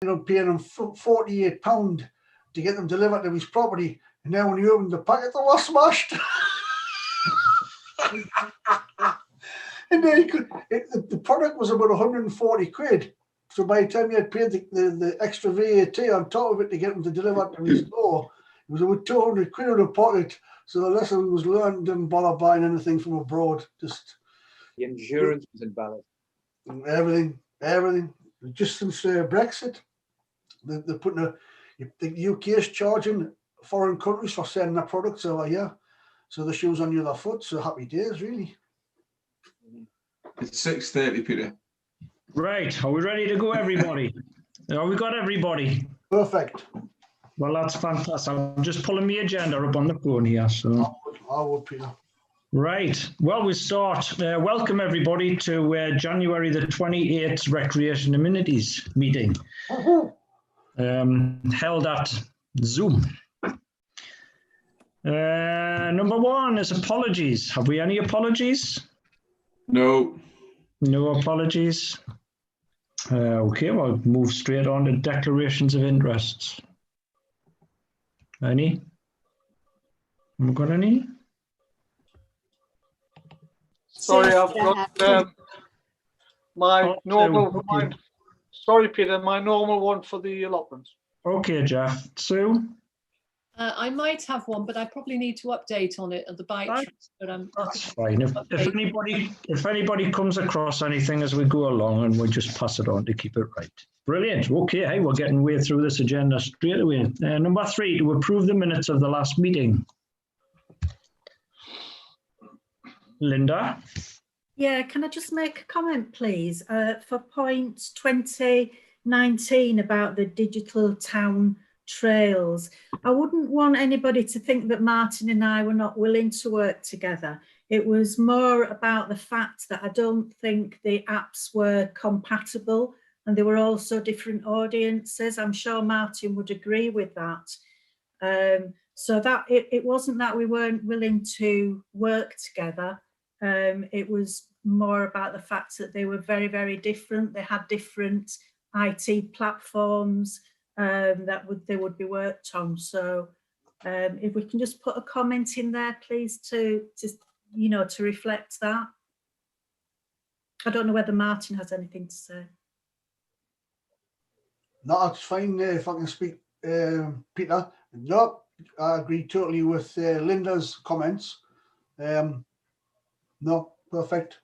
paying him £48 to get them delivered to his property, and now when you opened the packet, they were smashed. And then the product was about 140 quid. So by the time you had paid the extra VAT on top of it to get them to deliver to his door, it was about 200 quid in the pocket. So the lesson was learned, didn't bother buying anything from abroad. Just the insurance was invalid. Everything. Just since Brexit, they're putting the UK is charging foreign countries for sending their products over here. So the shoe's on the other foot. So happy days, really. It's 6:30, Peter. Right. Are we ready to go, everybody? Have we got everybody? Perfect. Well, that's fantastic. I'm just pulling my agenda up on the phone here. So. I would, Peter. Right. Well, we start. Welcome, everybody, to January the 28th Recreation Amenities meeting, held at Zoom. Number one is apologies. Have we any apologies? No. No apologies. Okay, well, move straight on to declarations of interests. Any? Have we got any? Sorry, I've got my normal one. Sorry, Peter, my normal one for the allotments. Okay, Jeff. Sue? I might have one, but I probably need to update on it at the bike. But that's fine. If anybody comes across anything as we go along, and we'll just pass it on to keep it right. Brilliant. Okay, hey, we're getting way through this agenda straight away. Number 3, to approve the minutes of the last meeting. Linda? Yeah, can I just make a comment, please? For point 2019 about the digital town trails, I wouldn't want anybody to think that Martin and I were not willing to work together. It was more about the fact that I don't think the apps were compatible and they were also different audiences. I'm sure Martin would agree with that. So that it wasn't that we weren't willing to work together. It was more about the fact that they were very, very different. They had different IT platforms they would be worked on. So if we can just put a comment in there, please, to reflect that. I don't know whether Martin has anything to say. No, it's fine if I can speak, Peter. No, I agree totally with Linda's comments. No, perfect.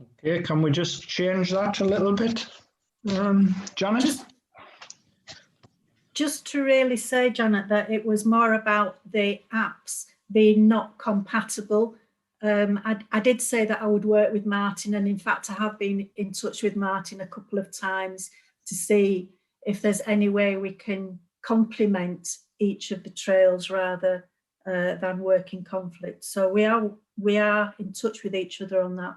Okay, can we just change that a little bit, Janet? Just to really say, Janet, that it was more about the apps being not compatible. I did say that I would work with Martin, and in fact I have been in touch with Martin a couple of times to see if there's any way we can complement each of the trails rather than work in conflict. So we are in touch with each other on that.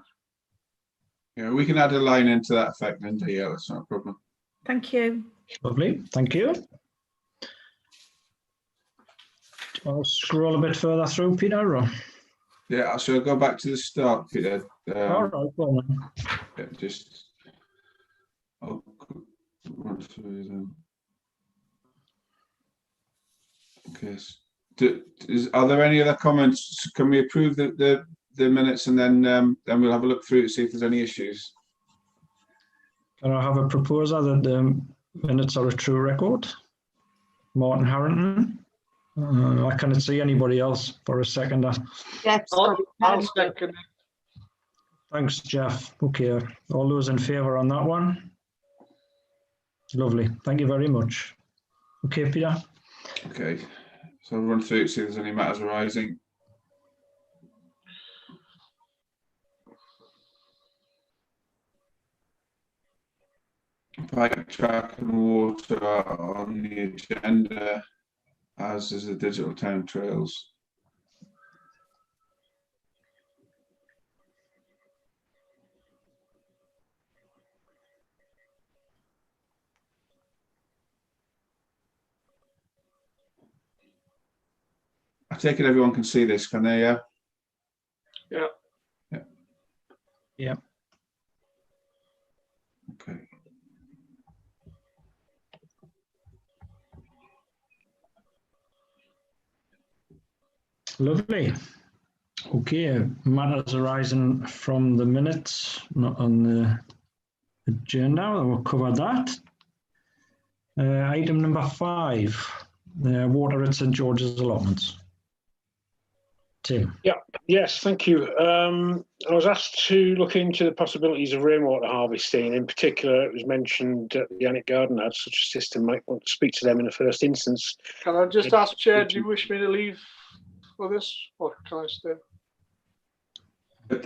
Yeah, we can add a line into that effect, Linda. Yeah, that's not a problem. Thank you. Lovely, thank you. I'll scroll a bit further through, Peter. Or? Yeah, so I'll go back to the start, Peter. All right, go on. Yeah, just I'll run through them. Okay. Are there any other comments? Can we approve the minutes and then we'll have a look through to see if there's any issues? Can I have a proposer that the minutes are a true record? Martin Harrington. I cannot see anybody else for a seconder. Yes, I'll second it. Thanks, Jeff. Okay, all those in favour on that one? Lovely, thank you very much. Okay, Peter? Okay, so I'll run through to see if there's any matters arising. Bike, track and water are on the agenda, as is the digital town trails. I take it everyone can see this, can they? Yeah. Yeah. Yeah. Yeah. Okay. Lovely. Okay, matters arising from the minutes, not on the agenda. We'll cover that. Item number 5, water at St George's allotments. Tim. Yes, thank you. I was asked to look into the possibilities of rainwater harvesting. In particular, it was mentioned that the Yannick Garden had such a system. Might want to speak to them in the first instance. Can I just ask, Chair, do you wish me to leave for this, or can I stay? I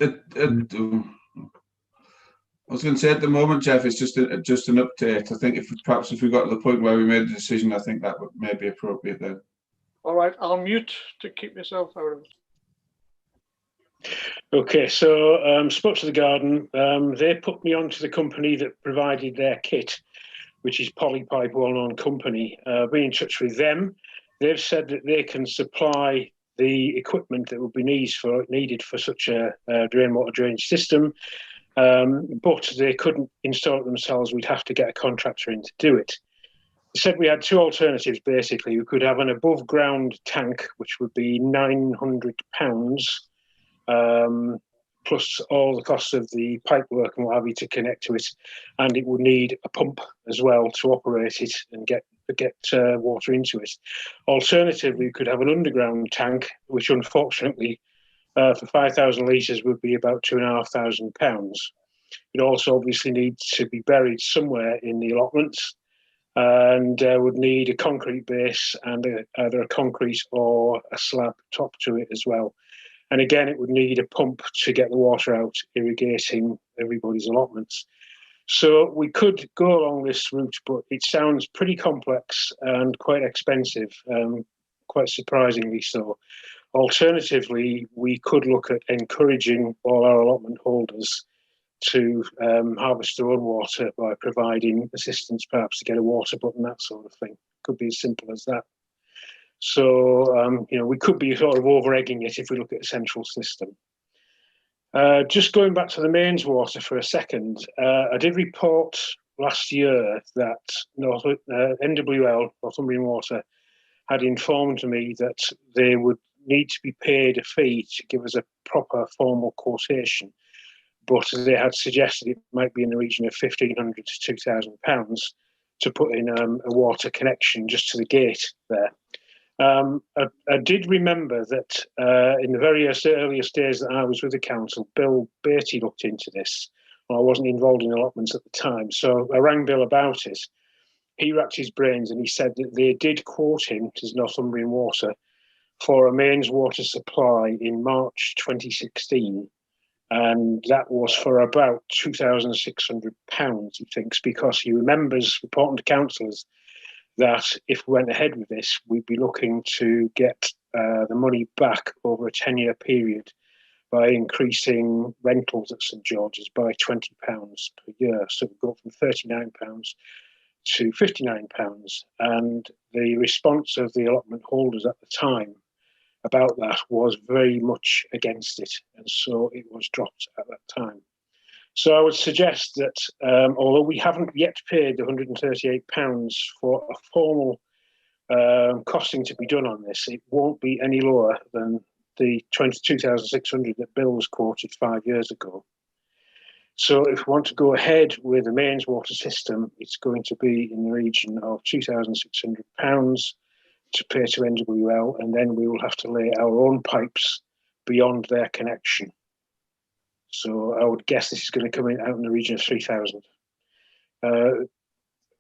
was going to say at the moment, Jeff, it's just an update. I think if we got to the point where we made a decision, I think that may be appropriate then. All right, I'll mute to keep myself out of it. Okay, so spoke to the garden. They put me onto the company that provided their kit, which is Polypipe, well-known company. Been in touch with them. They've said that they can supply the equipment that would be needed for such a rainwater drainage system, but they couldn't install it themselves. We'd have to get a contractor in to do it. They said we had 2 alternatives, basically. We could have an above-ground tank, which would be £900, plus all the costs of the pipe work and what have you to connect to it, and it would need a pump as well to operate it and get water into it. Alternatively, we could have an underground tank, which unfortunately for 5,000 litres would be about £2,500. It also obviously needs to be buried somewhere in the allotments, and would need a concrete base and either a concrete or a slab top to it as well. And again, it would need a pump to get the water out, irrigating everybody's allotments. So we could go along this route, but it sounds pretty complex and quite expensive, quite surprisingly so. Alternatively, we could look at encouraging all our allotment holders to harvest their own water by providing assistance, perhaps to get a water button, that sort of thing. Could be as simple as that. So, we could be sort of over-egging it if we look at a central system. Just going back to the mains water for a second, I did report last year that NWL, Northumbrian Water, had informed me that they would need to be paid a fee to give us a proper formal quotation, but they had suggested it might be in the region of £1,500 to £2,000 to put in a water connection just to the gate there. I did remember that in the very earliest days that I was with the council, Bill Beattie looked into this. Well, I wasn't involved in allotments at the time, so I rang Bill about it. He racked his brains and he said that they did quote him to Northumbrian Water for a mains water supply in March 2016. And that was for about £2,600, he thinks, because he remembers reporting to councillors that if we went ahead with this, we'd be looking to get the money back over a 10-year period by increasing rentals at St George's by £20 per year. So we go from £39 to £59. And the response of the allotment holders at the time about that was very much against it. And so it was dropped at that time. So I would suggest that although we haven't yet paid the £138 for a formal costing to be done on this, it won't be any lower than the £22,600 that Bill was quoted 5 years ago. So if we want to go ahead with the mains water system, it's going to be in the region of £2,600 to pay to NWL, and then we will have to lay our own pipes beyond their connection. So I would guess this is going to come out in the region of 3,000.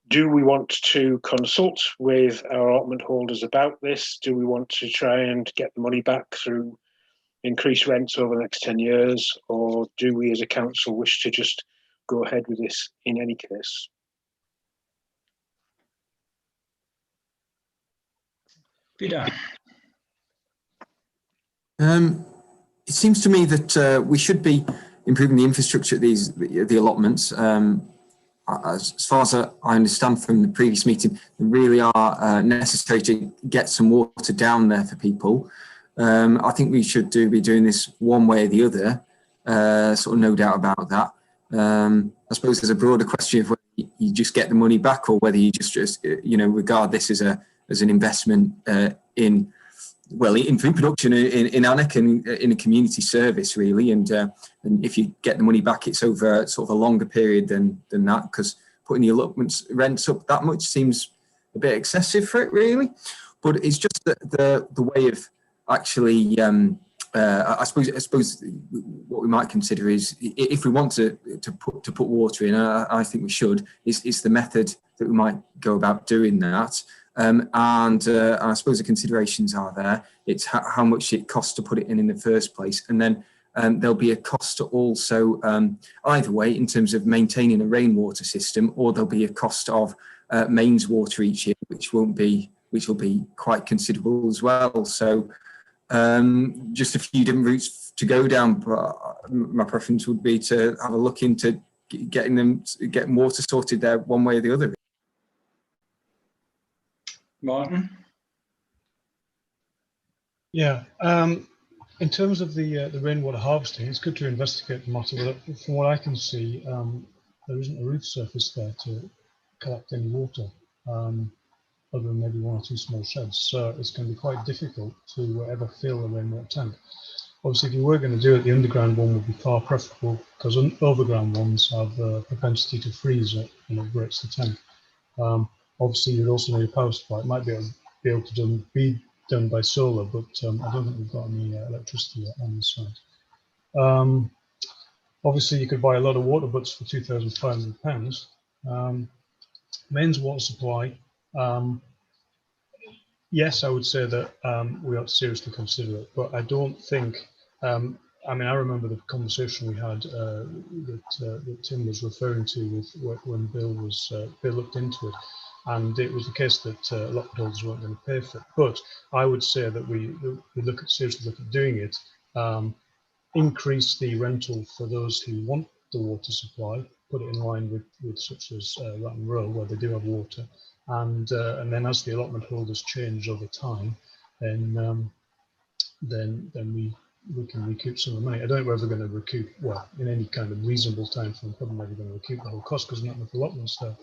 Do we want to consult with our allotment holders about this? Do we want to try and get the money back through increased rents over the next 10 years? Or do we as a council wish to just go ahead with this in any case? Peter. It seems to me that we should be improving the infrastructure at the allotments. As far as I understand from the previous meeting, they really are necessary to get some water down there for people. I think we should be doing this one way or the other, sort of no doubt about that. I suppose there's a broader question of whether you just get the money back or whether you just regard this as an investment in well, in food production in ANAC and in a community service, really. And if you get the money back, it's over sort of a longer period than that, because putting the allotments rents up that much seems a bit excessive for it, really. But it's just the way of actually, I suppose what we might consider is, if we want to put water in, I think we should, is the method that we might go about doing that. And I suppose the considerations are there. It's how much it costs to put it in the first place. And then there'll be a cost to also, either way, in terms of maintaining a rainwater system, or there'll be a cost of mains water each year, which will be quite considerable as well. So just a few different routes to go down, but my preference would be to have a look into getting water sorted there one way or the other. Martin? Yeah, in terms of the rainwater harvesting, it's good to investigate the matter, but from what I can see, there isn't a roof surface there to collect any water, other than maybe one or two small sheds. So it's going to be quite difficult to ever fill a rainwater tank. Obviously, if you were going to do it, the underground one would be far preferable, because overground ones have a propensity to freeze it and it breaks the tank. Obviously, you'd also need a power supply. It might be able to be done by solar, but I don't think we've got any electricity yet on this side. Obviously, you could buy a lot of water butts for £2,500. Mains water supply, yes, I would say that we ought to seriously consider it, but I don't think, I mean, I remember the conversation we had that Tim was referring to with when Bill looked into it. And it was the case that allotment holders weren't going to pay for it. But I would say that we seriously look at doing it, increase the rental for those who want the water supply, put it in line with such as Ratton Row, where they do have water, and then as the allotment holders change over time, then we can recoup some of the money. I don't know whether we're going to recoup, well, in any kind of reasonable time frame, probably never going to recoup the whole cost because there's not enough allotments there.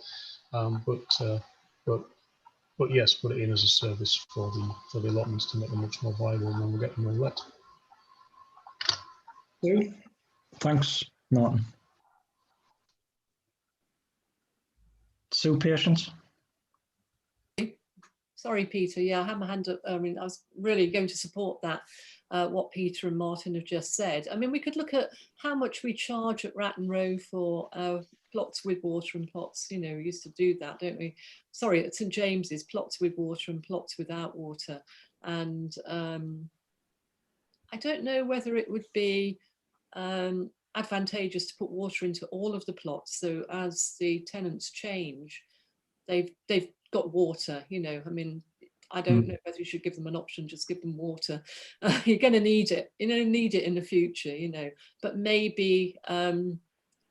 But yes, put it in as a service for the allotments to make them much more viable, and then we'll get them all let. Thanks, Martin. Sue, Patience? Sorry, Peter. Yeah, I had my hand up. I mean, I was really going to support that, what Peter and Martin have just said. I mean, we could look at how much we charge at Ratton Row for plots with water and plots. You know, we used to do that, don't we? Sorry, at St James's, plots with water and plots without water. And I don't know whether it would be advantageous to put water into all of the plots. So as the tenants change, they've got water, you know. I mean, I don't know whether you should give them an option, just give them water. You're going to need it. You're going to need it in the future, you know. But maybe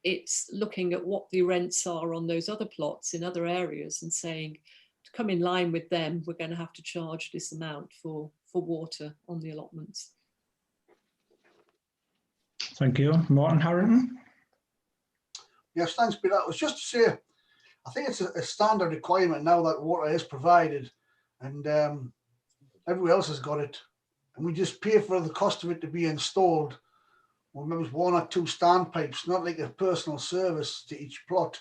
it's looking at what the rents are on those other plots in other areas and saying, to come in line with them, we're going to have to charge this amount for water on the allotments. Thank you. Martin Harrington? Yes, thanks, Peter. It was just to say, I think it's a standard requirement now that water is provided, and everyone else has got it, and we just pay for the cost of it to be installed. Well, maybe one or two standpipes, not like a personal service to each plot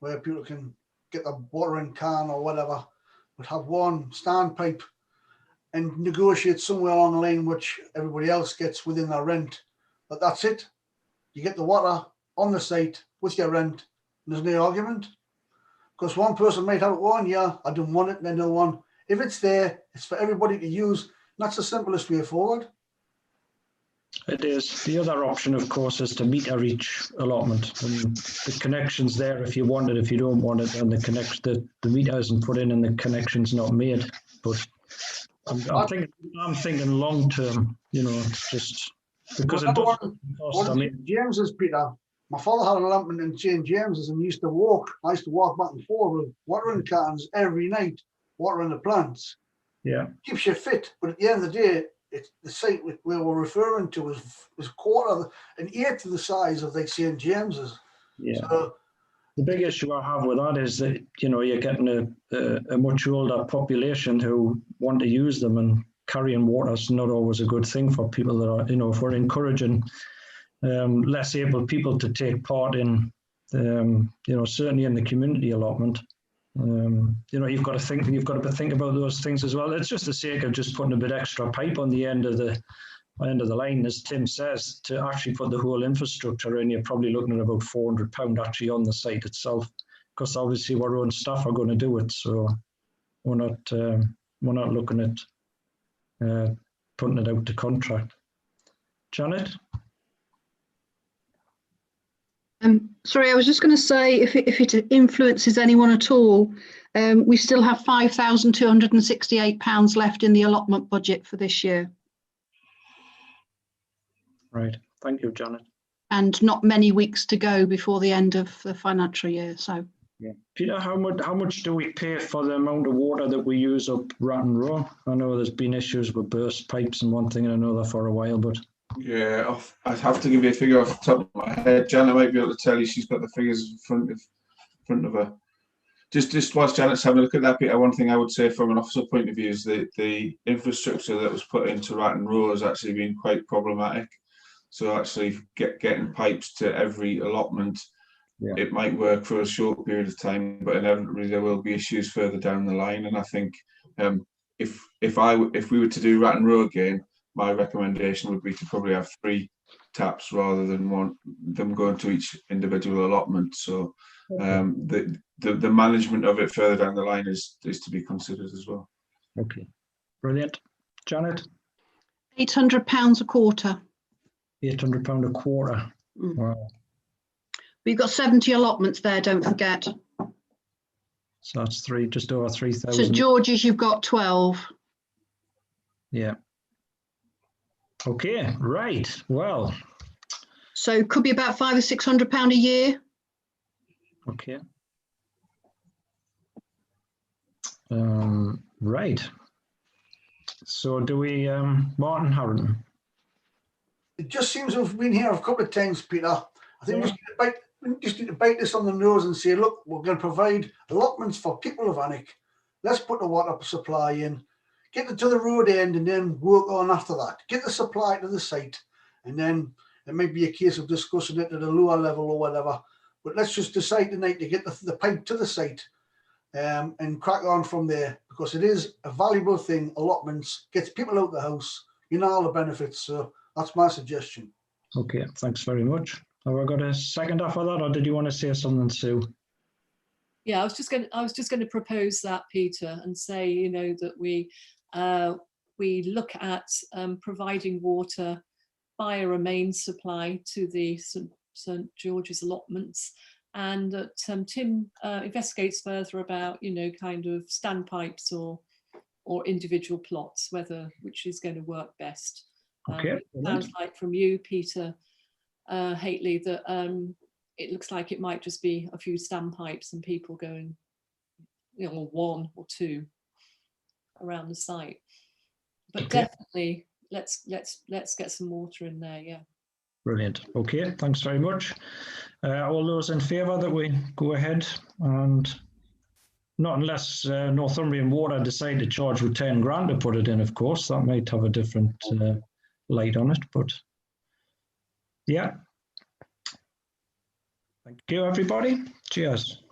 where people can get the watering can or whatever, but have one standpipe and negotiate somewhere along the line which everybody else gets within their rent. But that's it. You get the water on the site with your rent, and there's no argument. Because one person might have it one year, I don't want it, and another one. If it's there, it's for everybody to use. And that's the simplest way forward. It is. The other option, of course, is to meter each allotment. And the connection's there if you want it. If you don't want it, and the meter isn't put in and the connection's not made. But I'm thinking long term, you know, just because it doesn't cost. I mean, James's, Peter. My father had an allotment in St James's and used to walk. I used to walk back and forth with watering cans every night, watering the plants. Yeah. Keeps you fit, but at the end of the day, it's the site we were referring to is quarter, an eighth of the size of like St James's. Yeah. So, the big issue I have with that is that, you know, you're getting a much older population who want to use them, and carrying water is not always a good thing for people that are, if we're encouraging less able people to take part in, certainly in the community allotment. You've got to think about those things as well. It's just the sake of just putting a bit extra pipe on the end of the line, as Tim says, to actually put the whole infrastructure in. You're probably looking at about £400 actually on the site itself, because obviously our own staff are going to do it. So we're not looking at putting it out to contract. Janet? Sorry, I was just going to say, if it influences anyone at all, we still have £5,268 left in the allotment budget for this year. Right. Thank you, Janet. And not many weeks to go before the end of the financial year. So, yeah. Peter, how much do we pay for the amount of water that we use up Ratton Row? I know there's been issues with burst pipes and one thing and another for a while, but yeah, I'd have to give you a figure off the top of my head. Janet might be able to tell you. She's got the figures in front of her. Just whilst Janet's having a look at that, Peter, one thing I would say from an officer point of view is that the infrastructure that was put into Ratton Row has actually been quite problematic. So actually getting pipes to every allotment, yeah, it might work for a short period of time, but inevitably there will be issues further down the line. And I think if we were to do Ratton Row again, my recommendation would be to probably have 3 taps rather than them going to each individual allotment. So the management of it further down the line is to be considered as well. Okay, brilliant. Janet? £800 a quarter. £800 a quarter. Mm. Wow. We've got 70 allotments there, don't forget. So that's just over 3,000. St George's, you've got 12. Yeah. Okay, right. Well. So it could be about £500 or £600 a year. Okay. Right. So do we, Martin Harrington? It just seems we've been here a couple of times, Peter. I think we just need to bite this on the nose and say, look, we're going to provide allotments for people of Alnwick. Let's put the water supply in, get it to the road end, and then work on after that. Get the supply to the site, and then it might be a case of discussing it at a lower level or whatever. But let's just decide tonight to get the pipe to the site and crack on from there, because it is a valuable thing. Allotments gets people out the house, all the benefits. So that's my suggestion. Okay, thanks very much. Have I got a second after that, or did you want to say something, Sue? Yeah, I was just going to propose that, Peter, and say, that we look at providing water via a main supply to the St George's allotments, and that Tim investigates further about, kind of standpipes or individual plots, which is going to work best. Okay. It sounds like from you, Peter Haitley, that it looks like it might just be a few standpipes and people going, or 1 or 2 around the site. But okay, definitely let's get some water in there. Yeah. Brilliant. Okay, thanks very much. All those in favour that we go ahead, and not unless Northumbrian Water decide to charge with 10 grand to put it in, of course, that might have a different light on it, but yeah. Thank you, everybody. Cheers.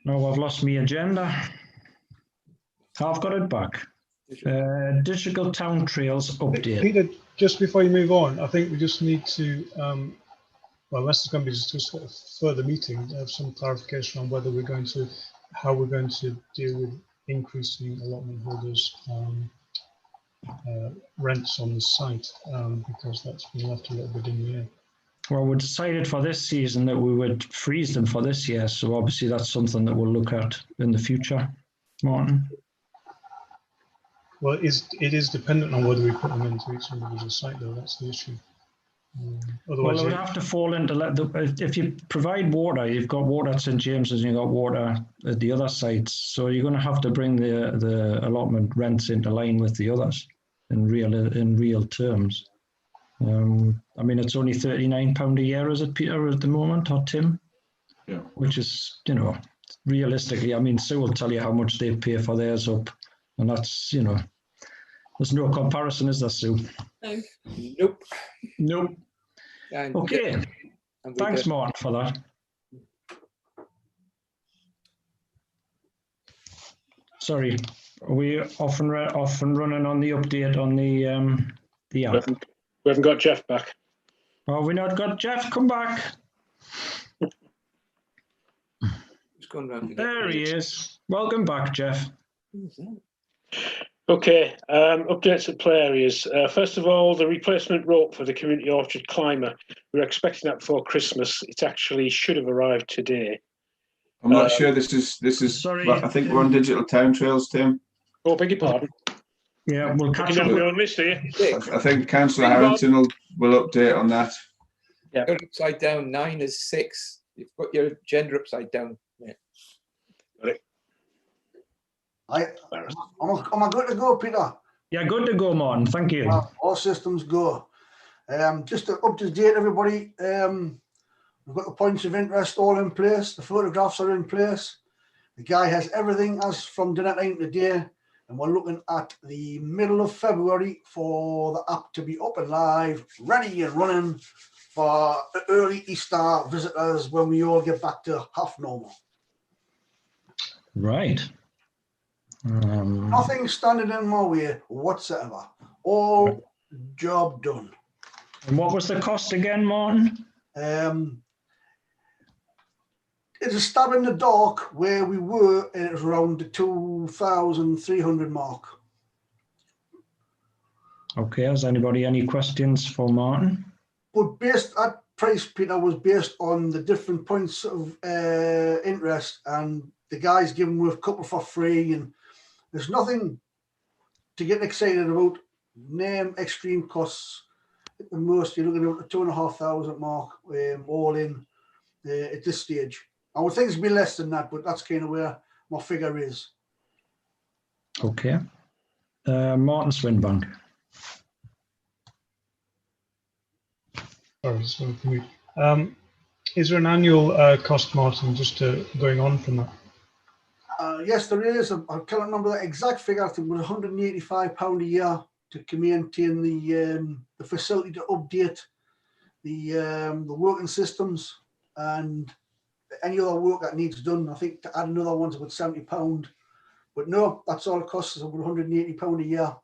Now I've lost my agenda. I've got it back. Digital Town Trails update. Peter, just before you move on, I think we just need to, well, unless it's going to be just a further meeting, have some clarification on whether we're going to, how we're going to deal with increasing allotment holders' rents on the site, because that's been left a little bit in the air. Well, we decided for this season that we would freeze them for this year, so obviously that's something that we'll look at in the future. Martin? Well, it is dependent on whether we put them into each individual site, though. That's the issue. Well, it would have to fall into, if you provide water, you've got water at St James's and you've got water at the other sites, so you're going to have to bring the allotment rents into line with the others in real terms. I mean, it's only £39 a year, is it, Peter, at the moment, or Tim? Yeah. Which is, realistically, I mean, Sue will tell you how much they pay for theirs up And that's, there's no comparison, is there, Sue? No. Nope. Nope. And, Okay. and we Thanks, did- Martin, for that. Sorry, are we off and running on the update on the app? We haven't got Jeff back. Oh, we not got Jeff? Come back. Just going round to get There he is. Welcome back, Jeff. Who's that? Okay, updates at play areas. First of all, the replacement rope for the community orchard climber. We were expecting that before Christmas. It actually should have arrived today. I'm not sure this is. Sorry, I think we're on digital town trails, Tim. Oh, beg your pardon. Yeah, we'll catch Looking up. at my own list here. I think Councillor Harrington will update on that. Yeah. You're upside down. 9 is 6. You've got your gender upside down. Yeah. Am I good to go, Peter? Yeah, good to go, Martin. Thank you. All systems go. Just to up to date, everybody. We've got the points of interest all in place. The photographs are in place. The guy has everything as from dinner time today, and we're looking at the middle of February for the app to be up and live, ready and running for early Easter visitors when we all get back to half normal. Right. Nothing standing in my way whatsoever. All job done. And what was the cost again, Martin? It's a stab in the dark where we were, and it was around the 2,300 mark. Okay, has anybody any questions for Martin? But that price, Peter, was based on the different points of interest, and the guys giving with a couple for free, and there's nothing to get excited about. Name extreme costs. At the most, you're looking at the 2,500 mark, all in at this stage. I would think it'd be less than that, but that's kind of where my figure is. Okay. Martin Swinbank. Sorry, this one for me. Is there an annual cost, Martin, just going on from that? Yes, there is. I can't remember the exact figure. I think it was £185 a year to maintain the facility, to update the working systems and any other work that needs done. I think to add another one's about £70. But no, that's all it costs, is about £180 a year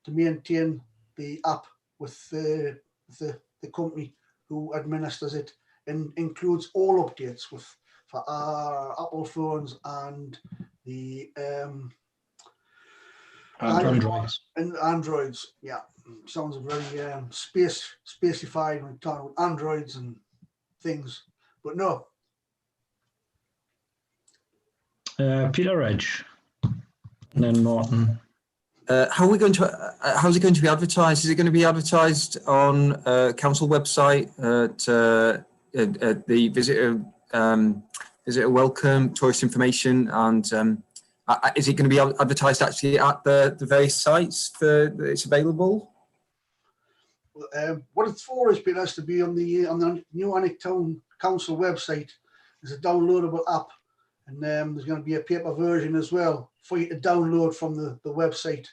to maintain the app with the company who administers it, and includes all updates for our Apple phones and the Androids. And Androids. Yeah, sounds very specified when talking about Androids and things. But no. Peter Edge, and then Martin. How are we going to? How's it going to be advertised? Is it going to be advertised on council website at the visitor welcome, tourist information, and is it going to be advertised actually at the various sites that it's available? What it's for is, Peter, has to be on the new Alnwick Town Council website. There's a downloadable app, and there's going to be a paper version as well for you to download from the website.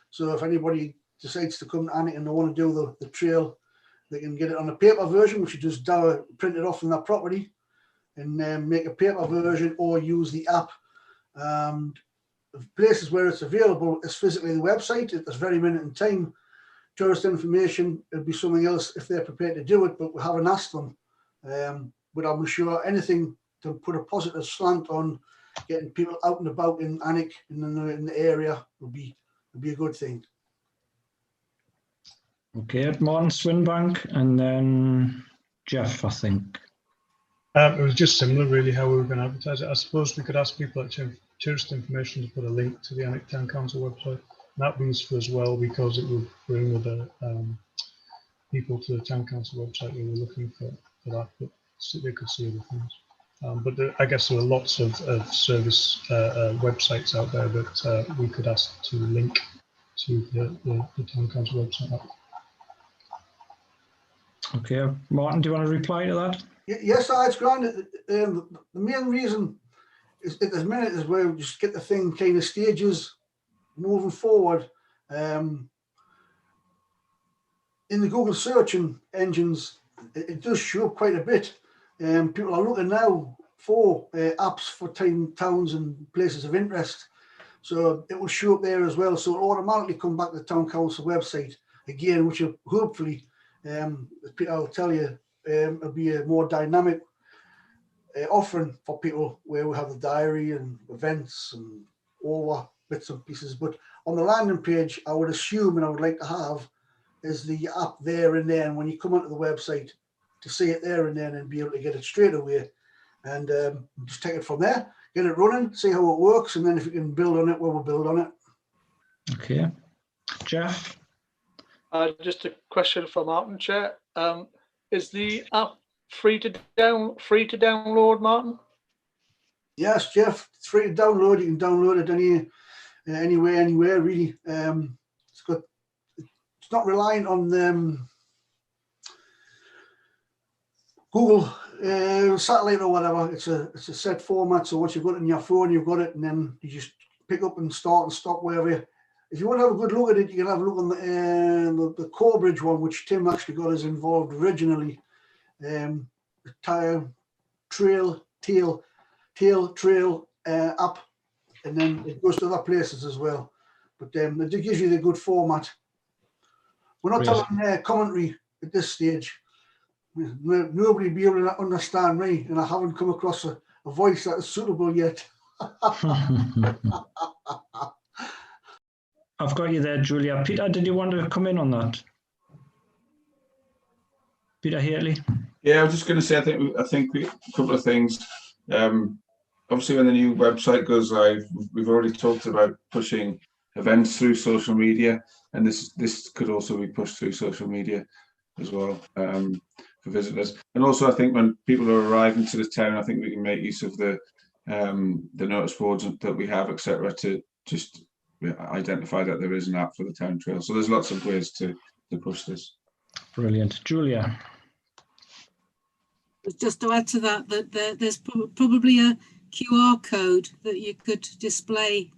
So if anybody decides to come to Alnwick and they want to do the trail, they can get it on a paper version, which you just print it off from their property and make a paper version, or use the app. The places where it's available is physically the website at this very minute in time. Tourist information, it'll be something else if they're prepared to do it, but we haven't asked them. But I'm sure anything to put a positive slant on getting people out and about in Alnwick and in the area would be a good thing. Okay, Martin Swinbank, and then Jeff, I think. It was just similar, really, how we were going to advertise it. I suppose we could ask people at tourist information to put a link to the Alnwick Town Council website. That would be useful as well, because it would bring other people to the Town Council website who were looking for that, but they could see other things. But I guess there are lots of service websites out there that we could ask to link to the Town Council website. Okay, Martin, do you want to reply to that? Yes, it's grand. The main reason is at this minute is where we just get the thing kind of stages moving forward, in the Google searching engines, it does show up quite a bit. People are looking now for apps for towns and places of interest. So it will show up there as well. So it'll automatically come back to the Town Council website again, which will hopefully, as Peter will tell you, it'll be a more dynamic offering for people, where we have the diary and events and all that bits and pieces. But on the landing page, I would assume, and I would like to have, is the app there and then when you come onto the website, to see it there and then and be able to get it straight away, and just take it from there, get it running, see how it works, and then if you can build on it, we'll build on it. Okay. Jeff? Just a question for Martin, Chair. Is the app free to download, Martin? Yes, Jeff, it's free to download. You can download it anywhere, really. It's not reliant on Google satellite or whatever. It's a set format. So once you've got it in your phone, you've got it, and then you just pick up and start and stop wherever. If you want to have a good look at it, you can have a look on the Corbridge one, which Tim actually got us involved originally. The Tail Trail app, and then it goes to other places as well. But it gives you the good format. We're not telling commentary at this stage. Nobody will be able to understand me, and I haven't come across a voice that is suitable yet. I've got you there, Julia. Peter, did you want to come in on that? Peter Haley? Yeah, I was just going to say, I think a couple of things. Obviously, when the new website goes live, we've already talked about pushing events through social media, and this could also be pushed through social media as well for visitors. And also, I think when people are arriving to the town, I think we can make use of the notice boards that we have, etc., to just identify that there is an app for the town trail. So there's lots of ways to push this. Brilliant. Julia? Just to add to that, there's probably a QR code that you could display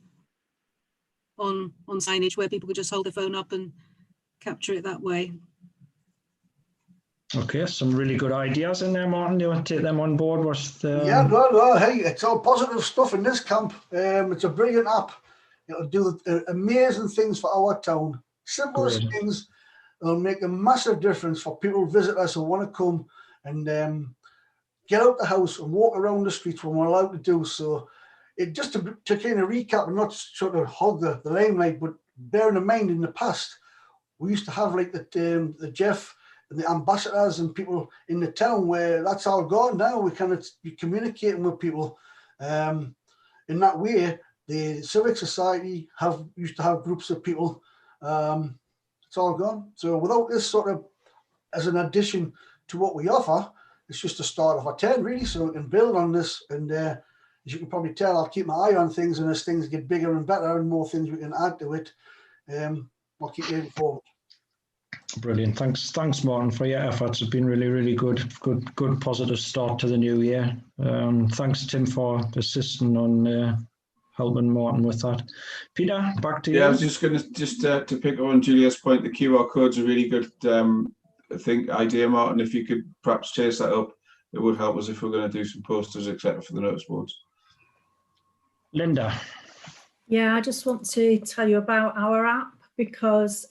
on signage where people could just hold their phone up and capture it that way. Okay, some really good ideas in there, Martin. Do you want to take them on board? Yeah, no, hey, it's all positive stuff in this camp. It's a brilliant app. It'll do amazing things for our town. Simplest things. It'll make a massive difference for people, visitors who want to come and get out the house and walk around the streets when we're allowed to do so. Just to kind of recap and not sort of hog the limelight, but bearing in mind in the past, we used to have like the Jeff and the ambassadors and people in the town, where that's all gone now. We cannot be communicating with people in that way. The civic society used to have groups of people. It's all gone. So without this sort of as an addition to what we offer, it's just a start of a 10 really, so we can build on this. And as you can probably tell, I'll keep my eye on things, and as things get bigger and better and more things we can add to it, I'll keep you informed. Brilliant. Thanks, Martin, for your efforts. It's been really good positive start to the new year. Thanks, Tim, for assisting on helping Martin with that. Peter, back to you. Yeah, I was just going to pick up on Julia's point. The QR code's a really good idea, Martin. If you could perhaps chase that up, it would help us if we're going to do some posters, etc., for the notice boards. Linda. Yeah, I just want to tell you about our app, because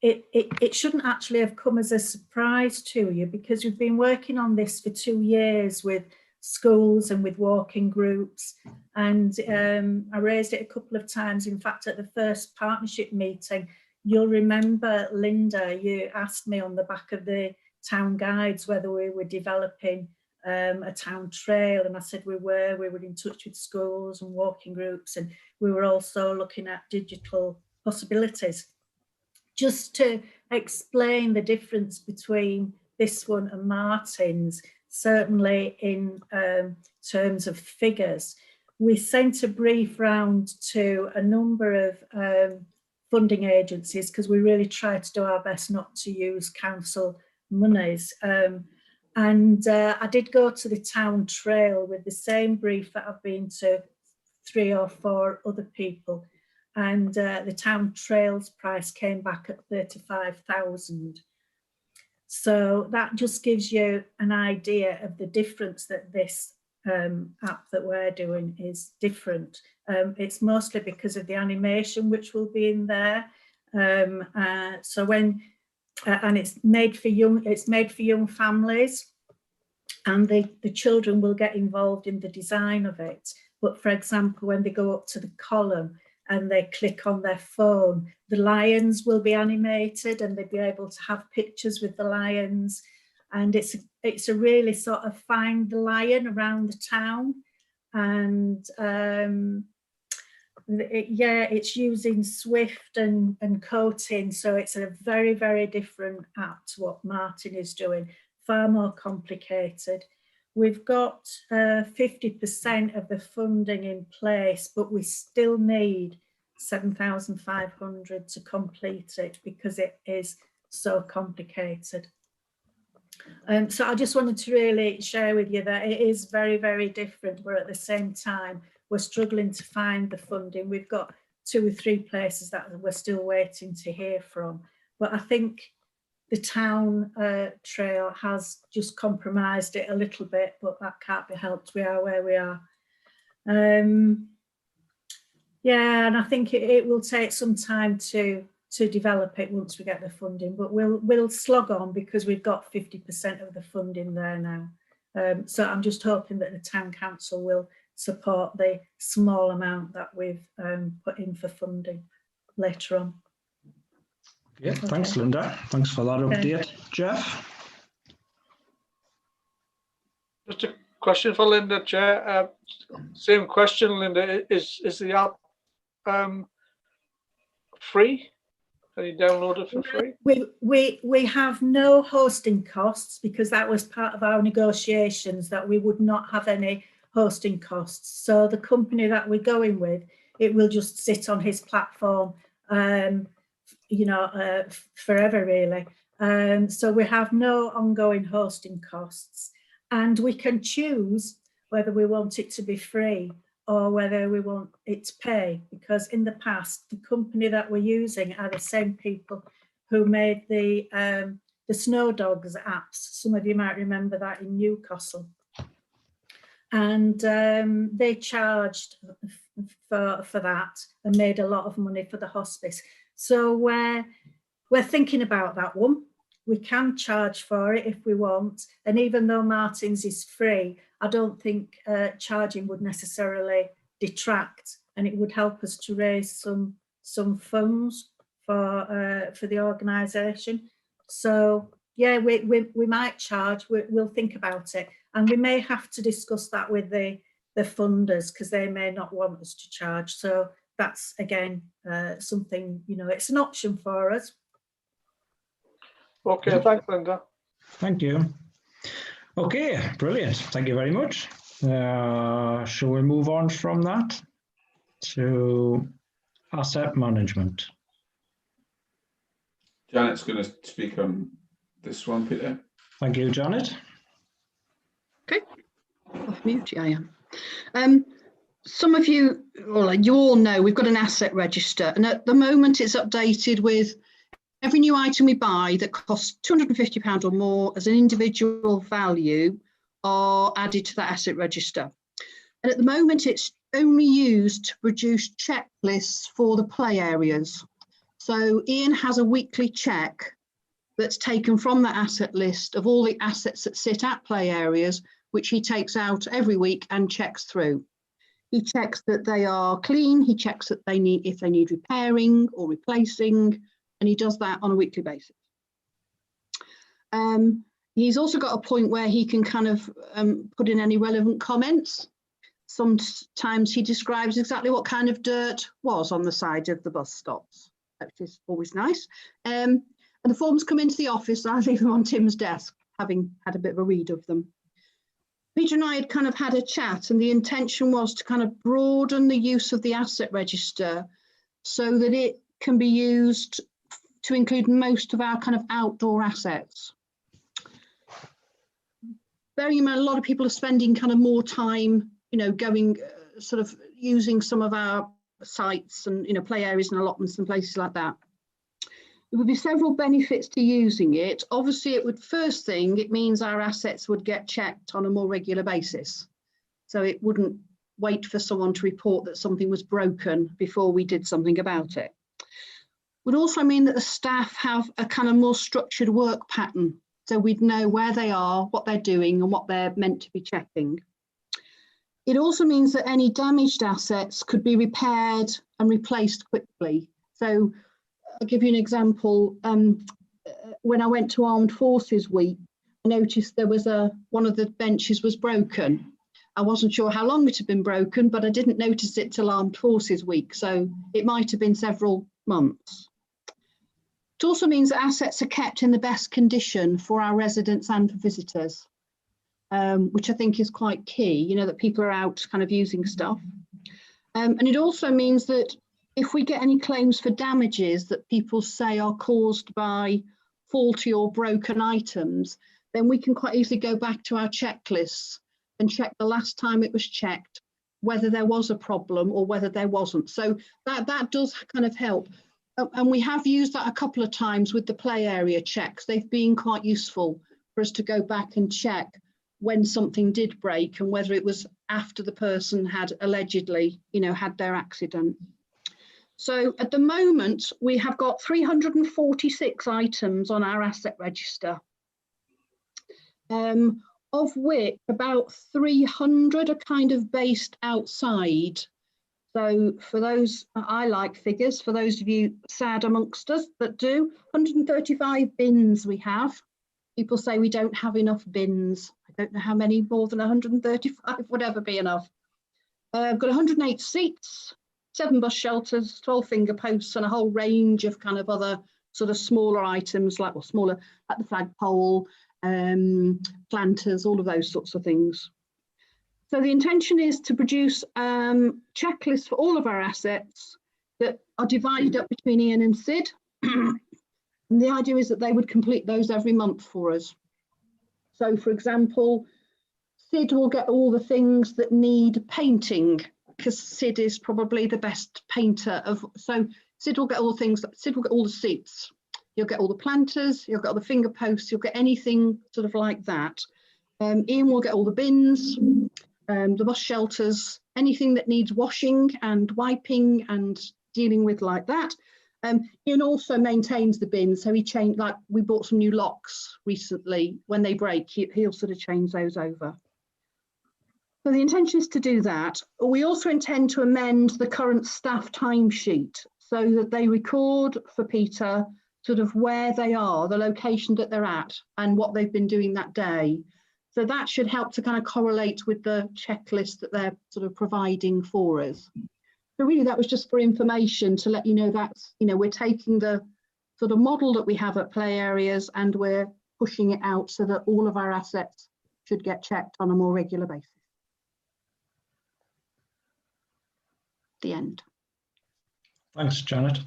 it shouldn't actually have come as a surprise to you, because we've been working on this for 2 years with schools and with walking groups, and I raised it a couple of times. In fact, at the first partnership meeting, you'll remember, Linda, you asked me on the back of the town guides whether we were developing a town trail, and I said we were in touch with schools and walking groups, and we were also looking at digital possibilities. Just to explain the difference between this one and Martin's, certainly in terms of figures, we sent a brief round to a number of funding agencies, because we really try to do our best not to use council monies. And I did go to the town trail with the same brief that I've been to 3 or 4 other people. and the town trails price came back at 35,000. So that just gives you an idea of the difference that this app that we're doing is different. It's mostly because of the animation which will be in there. So when and it's made for young families, and the children will get involved in the design of it. But for example, when they go up to the column and they click on their phone, the lions will be animated and they'll be able to have pictures with the lions. And it's a really sort of find the lion around the town. And it's using Swift and coding. So it's a very, very different app to what Martin is doing, far more complicated. We've got 50% of the funding in place, but we still need 7,500 to complete it because it is so complicated. So I just wanted to really share with you that it is very, very different, but at the same time, we're struggling to find the funding. We've got 2 or 3 places that we're still waiting to hear from. But I think the town trail has just compromised it a little bit, but that can't be helped. We are where we are. Yeah, and I think it will take some time to develop it once we get the funding, but we'll slog on because we've got 50% of the funding there now. So I'm just hoping that the town council will support the small amount that we've put in for funding later on. Yeah, okay. Thanks, Linda. Thanks for that update. Jeff? Just a question for Linda, Chair. Same question, Linda. Is the app free? Can you download it for free? We have no hosting costs because that was part of our negotiations that we would not have any hosting costs. So the company that we're going with, it will just sit on his platform, forever really. So we have no ongoing hosting costs, and we can choose whether we want it to be free or whether we want it to pay, because in the past, the company that we're using are the same people who made the Snow Dogs apps. Some of you might remember that in Newcastle. And they charged for that and made a lot of money for the hospice. So we're thinking about that one. We can charge for it if we want. And even though Martin's is free, I don't think charging would necessarily detract, and it would help us to raise some funds for the organisation. So yeah, we might charge. We'll think about it, and we may have to discuss that with the funders because they may not want us to charge. So that's again something, it's an option for us. Okay, thanks, Linda. Thank you. Okay, brilliant. Thank you very much. Shall we move on from that to asset management? Janet's going to speak on this one, Peter. Thank you, Janet. Okay, off mute, yeah, I am. Some of you, well, you all know we've got an asset register, and at the moment it's updated with every new item we buy that costs £250 or more as an individual value are added to that asset register. And at the moment, it's only used to produce checklists for the play areas. So Ian has a weekly check that's taken from that asset list of all the assets that sit at play areas, which he takes out every week and checks through. He checks that they are clean. He checks that if they need repairing or replacing, and he does that on a weekly basis. He's also got a point where he can kind of put in any relevant comments. Sometimes he describes exactly what kind of dirt was on the side of the bus stops, which is always nice. And the forms come into the office, and I leave them on Tim's desk, having had a bit of a read of them. Peter and I had kind of had a chat, and the intention was to kind of broaden the use of the asset register so that it can be used to include most of our kind of outdoor assets. Bearing in mind, a lot of people are spending kind of more time, going sort of using some of our sites and, you know, play areas and allotments and places like that. There would be several benefits to using it. Obviously, it would, first thing, it means our assets would get checked on a more regular basis. So it wouldn't wait for someone to report that something was broken before we did something about it. Would also mean that the staff have a kind of more structured work pattern. So we'd know where they are, what they're doing and what they're meant to be checking. It also means that any damaged assets could be repaired and replaced quickly. So I'll give you an example. When I went to Armed Forces Week, I noticed there was one of the benches was broken. I wasn't sure how long it had been broken, but I didn't notice it till Armed Forces Week. So it might have been several months. It also means that assets are kept in the best condition for our residents and for visitors, which I think is quite key, you know, that people are out kind of using stuff. And it also means that if we get any claims for damages that people say are caused by faulty or broken items, then we can quite easily go back to our checklists and check the last time it was checked, whether there was a problem or whether there wasn't. So that does kind of help. And we have used that a couple of times with the play area checks. They've been quite useful for us to go back and check when something did break and whether it was after the person had allegedly, you know, had their accident. So at the moment, we have got 346 items on our asset register, of which about 300 are kind of based outside. So for those, I like figures, for those of you sad amongst us that do, 135 bins we have. People say we don't have enough bins. I don't know how many more than 135 would ever be enough. I've got 108 seats, 7 bus shelters, 12 finger posts, and a whole range of kind of other sort of smaller items, like, well, smaller, like the flagpole, planters, all of those sorts of things. So the intention is to produce checklists for all of our assets that are divided up between Ian and Sid. And the idea is that they would complete those every month for us. So, for example, Sid will get all the things that need painting, because Sid is probably the best painter of. So Sid will get all the things. Sid will get all the seats. You'll get all the planters. You'll get all the finger posts. You'll get anything sort of like that. Ian will get all the bins, the bus shelters, anything that needs washing and wiping and dealing with like that. Ian also maintains the bins, so he changed, like we bought some new locks recently. When they break, he'll sort of change those over. So the intention is to do that. We also intend to amend the current staff timesheet so that they record for Peter sort of where they are, the location that they're at, and what they've been doing that day. So that should help to kind of correlate with the checklist that they're sort of providing for us. So really that was just for information to let you know that's, you know, we're taking the sort of model that we have at play areas and we're pushing it out so that all of our assets should get checked on a more regular basis. The end. Thanks, Janet.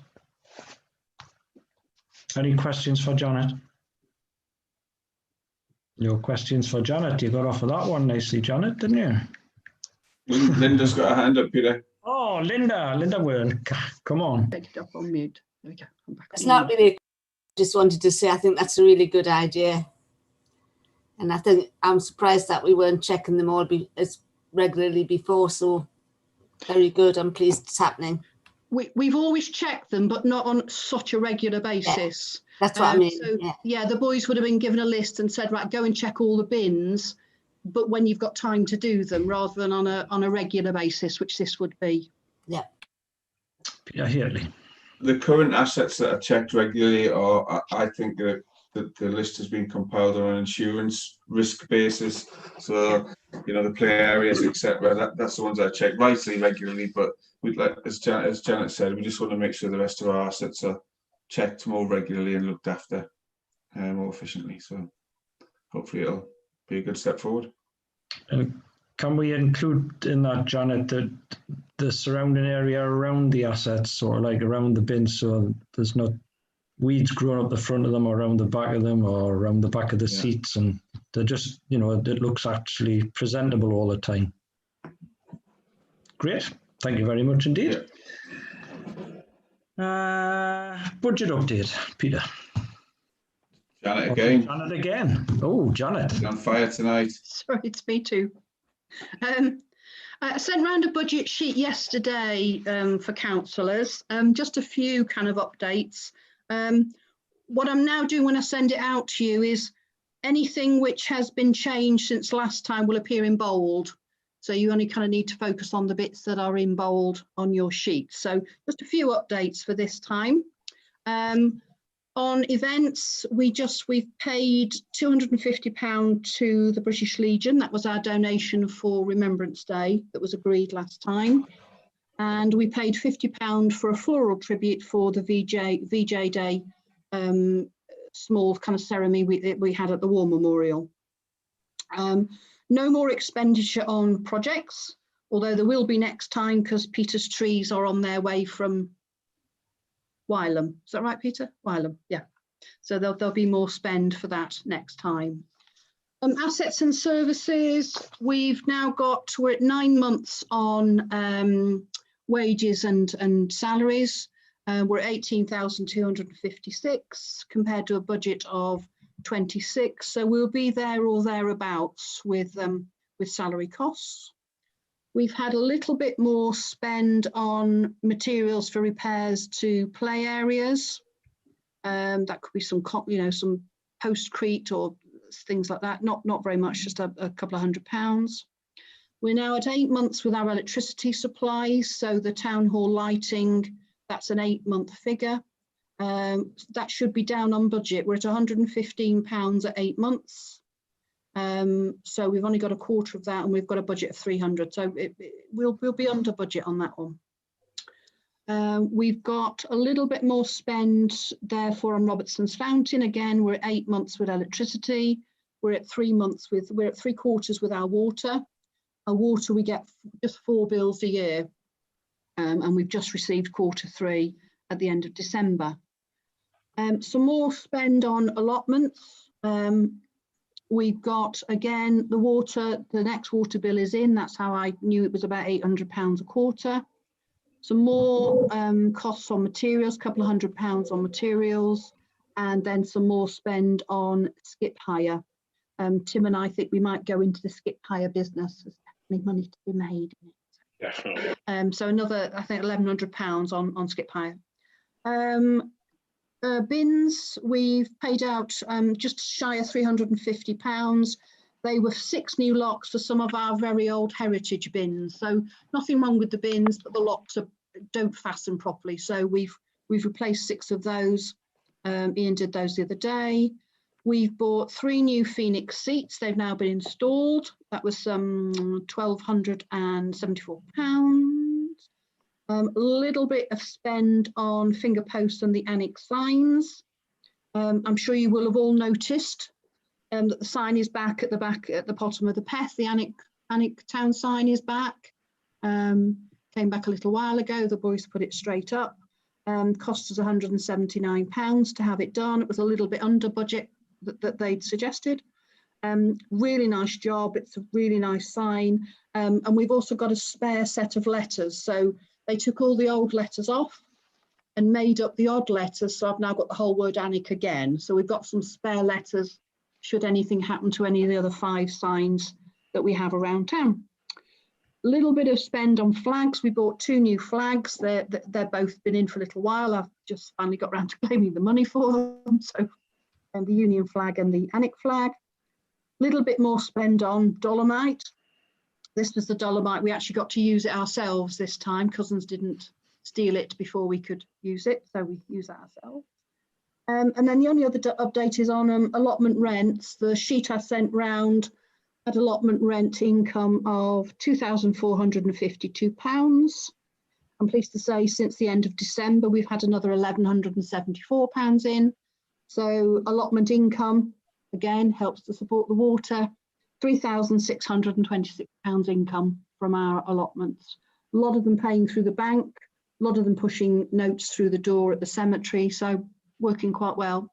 Any questions for Janet? No questions for Janet. You got off of that one nicely, Janet, didn't you? Linda's got her hand up, Peter. Oh, Linda Wern, come on. Take it up on mute. There we go. I'm back. It's not really, just wanted to say, I think that's a really good idea. And I think I'm surprised that we weren't checking them all as regularly before. So very good. I'm pleased it's happening. We've always checked them, but not on such a regular basis. Yeah, that's what I mean. So, yeah, the boys would have been given a list and said, right, go and check all the bins, but when you've got time to do them, rather than on a regular basis, which this would be. Yeah. Peter Heatley. The current assets that are checked regularly are, I think, the list has been compiled on an insurance risk basis. So, you know, the play areas, etc. That's the ones I check rightly regularly. But we'd like, as Janet said, we just want to make sure the rest of our assets are checked more regularly and looked after more efficiently. So hopefully it'll be a good step forward. Can we include in that, Janet, the surrounding area around the assets, or like around the bins, so there's not weeds growing up the front of them or around the back of them or around the back of the seats, and they're just, you know, it looks actually presentable all the time. Great. Thank you very much indeed. Budget update, Peter. Janet again. Janet again. Oh, Janet. You're on fire tonight. Sorry, it's me too. I sent round a budget sheet yesterday for councillors. Just a few kind of updates. What I'm now doing when I send it out to you is anything which has been changed since last time will appear in bold. So you only kind of need to focus on the bits that are in bold on your sheet. So just a few updates for this time. On events, we've paid £250 to the British Legion. That was our donation for Remembrance Day that was agreed last time. And we paid £50 for a floral tribute for the VJ Day small kind of ceremony we had at the War Memorial. No more expenditure on projects, although there will be next time because Peter's trees are on their way from Wylam. Is that right, Peter? Wylam, yeah. So there'll be more spend for that next time. Assets and services, we're at 9 months on wages and salaries. We're at 18,256 compared to a budget of 26. So we'll be there or thereabouts with salary costs. We've had a little bit more spend on materials for repairs to play areas. That could be some postcrete or things like that. Not very much, just a couple of £100. We're now at 8 months with our electricity supplies. So the town hall lighting, that's an 8-month figure. That should be down on budget. We're at £115 at 8 months. So we've only got a quarter of that, and we've got a budget of 300. So we'll be under budget on that one. We've got a little bit more spend therefore on Robertson's Fountain. Again, we're at 8 months with electricity. We're at 3 quarters with our water. Our water, we get just 4 bills a year. And we've just received quarter 3 at the end of December. Some more spend on allotments. We've got, again, the next water bill is in. That's how I knew it was about £800 a quarter. Some more costs on materials, a couple of £100 on materials, and then some more spend on skip hire. Tim and I think we might go into the skip hire business. There's definitely money to be made in it. Definitely. So another, I think, £1,100 on skip hire. Bins, we've paid out just shy of £350. They were 6 new locks for some of our very old heritage bins. So nothing wrong with the bins, but the locks don't fasten properly. So we've replaced 6 of those. Ian did those the other day. We've bought 3 new Phoenix seats. They've now been installed. That was £1,274. A little bit of spend on finger posts and the annex signs. I'm sure you will have all noticed that the sign is back at the bottom of the Peth. The Annick town sign is back. Came back a little while ago. The boys put it straight up. Cost us £179 to have it done. It was a little bit under budget that they'd suggested. Really nice job. It's a really nice sign. And we've also got a spare set of letters. So they took all the old letters off and made up the odd letters. So I've now got the whole word Annick again. So we've got some spare letters should anything happen to any of the other 5 signs that we have around town. A little bit of spend on flags. We bought 2 new flags. They're both been in for a little while. I've just finally got around to claiming the money for them. So the Union flag and the Annick flag. A little bit more spend on dolomite. This was the dolomite. We actually got to use it ourselves this time. Cousins didn't steal it before we could use it, so we use that ourselves. And then the only other update is on allotment rents. The sheet I sent round had allotment rent income of £2,452. I'm pleased to say since the end of December, we've had another £1,174 in. So allotment income, again, helps to support the water. £3,626 income from our allotments. A lot of them paying through the bank, a lot of them pushing notes through the door at the cemetery, so working quite well.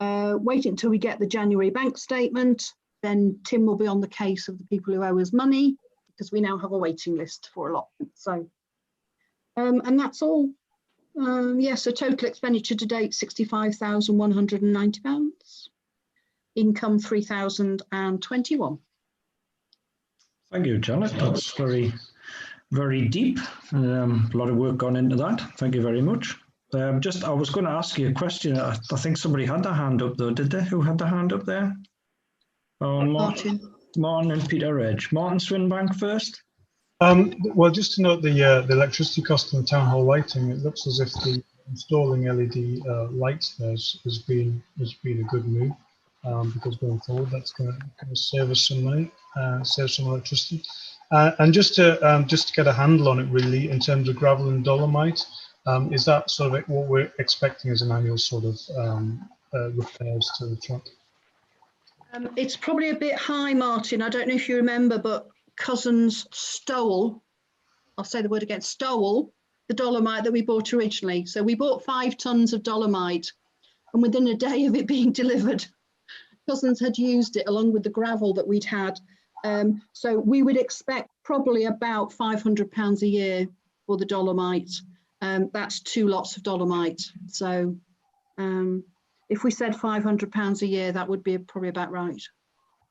Waiting until we get the January bank statement, then Tim will be on the case of the people who owe us money, because we now have a waiting list for allotments. So, and that's all So total expenditure to date, £65,190. Income, 3,021. Thank you, Janet. That's very, very deep. A lot of work gone into that. Thank you very much. I was going to ask you a question. I think somebody had their hand up though, did they? Who had their hand up there? Oh, Martin and Peter Reg. Martin Swinbank first. Well, just to note the electricity cost and town hall lighting, it looks as if the installing LED lights there has been a good move, because going forward that's going to save us some money, save some electricity, and just to get a handle on it really in terms of gravel and dolomite, is that sort of what we're expecting as an annual sort of repairs to the track? It's probably a bit high, Martin. I don't know if you remember, but Cousins stole, I'll say the word again, stole the dolomite that we bought originally. So we bought 5 tons of dolomite, and within a day of it being delivered, Cousins had used it along with the gravel that we'd had. So we would expect probably about £500 a year for the dolomite. That's 2 lots of dolomite. So if we said £500 a year, that would be probably about right.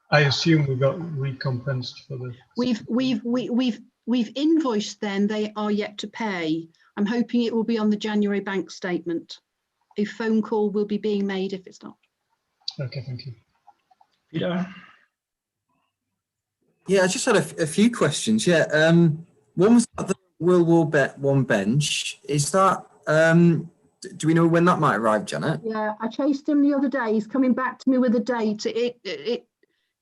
I assume we got recompensed for the. We've invoiced them. They are yet to pay. I'm hoping it will be on the January bank statement. A phone call will be being made if it's not. Okay, thank you. Peter. Yeah, I just had a few questions. Yeah, one was the World War One bench. Is that? Do we know when that might arrive, Janet? Yeah, I chased him the other day. He's coming back to me with a date.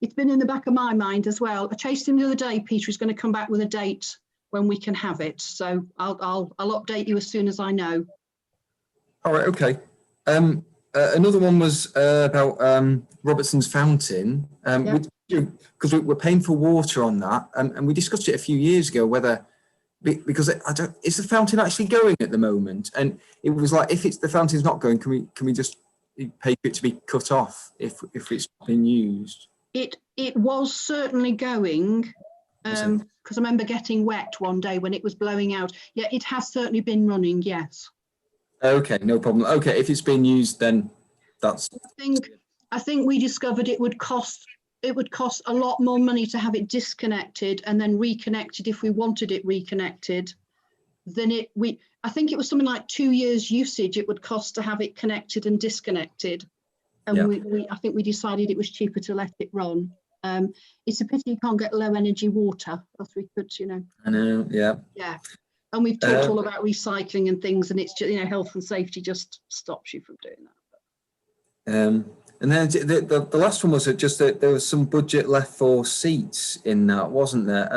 It's been in the back of my mind as well. I chased him the other day. Peter is going to come back with a date when we can have it. So I'll update you as soon as I know. All right. Okay. Another one was about Robertson's Fountain. Because we're paying for water on that, and we discussed it a few years ago whether. Because is the fountain actually going at the moment? And it was like, if the fountain's not going, can we just pay for it to be cut off if it's not being used? It was certainly going, because I remember getting wet one day when it was blowing out. Yeah, it has certainly been running. Yes. Okay, no problem. Okay, if it's being used, then that's. I think we discovered it would cost a lot more money to have it disconnected and then reconnected if we wanted it reconnected than I think it was something like 2 years usage it would cost to have it connected and disconnected. And I think we decided it was cheaper to let it run. It's a pity you can't get low energy water, as we could, I know, yeah. Yeah. And we've talked all about recycling and things, and it's just, health and safety just stops you from doing that. And then the last one was just that there was some budget left for seats in that, wasn't there?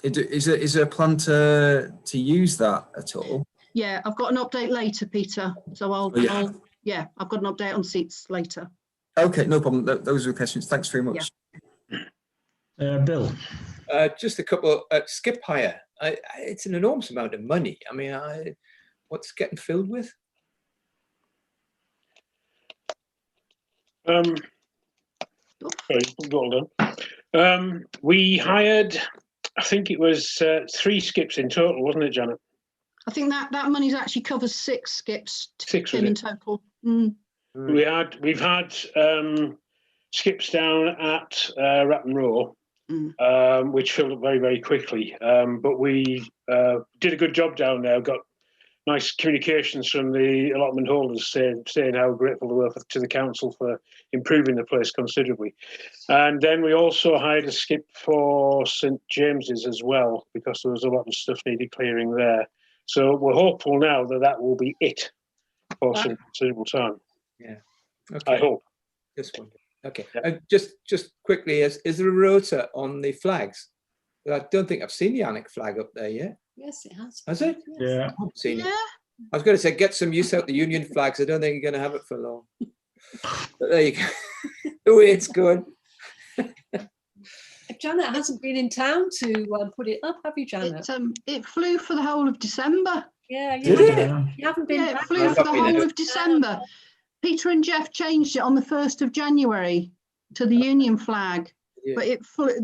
Is there a plan to use that at all? Yeah, I've got an update later, Peter. So I've got an update on seats later. Okay, no problem. Those are the questions. Thanks very much. Yeah. Bill. Just a couple. Skip hire. It's an enormous amount of money. I mean, what's getting filled with? We hired, I think it was 3 skips in total, wasn't it, Janet? I think that money's actually covers 6 skips. 6 in total. Mm. We've had skips down at Ratton Row, which filled up very, very quickly. But we did a good job down there. Got nice communications from the allotment holders saying how grateful they were to the council for improving the place considerably. And then we also hired a skip for St James's as well, because there was a lot of stuff needed clearing there. So we're hopeful now that will be it for some considerable time. Yeah. Okay. I hope. Just wondered. Okay. Just quickly, is there a rota on the flags? I don't think I've seen the Alnwick flag up there yet. Yes, it has. Has it? Yes. Yeah. I haven't seen it. I was going to say, get some use out the Union flags. I don't think you're going to have it for long. But there you go. The way it's going. Janet hasn't been in town to put it up, have you, Janet? It flew for the whole of December. Yeah, Did it? You haven't been. Yeah, it flew for the whole of December. Peter and Jeff changed it on the 1st of January to the Union flag. Yeah. But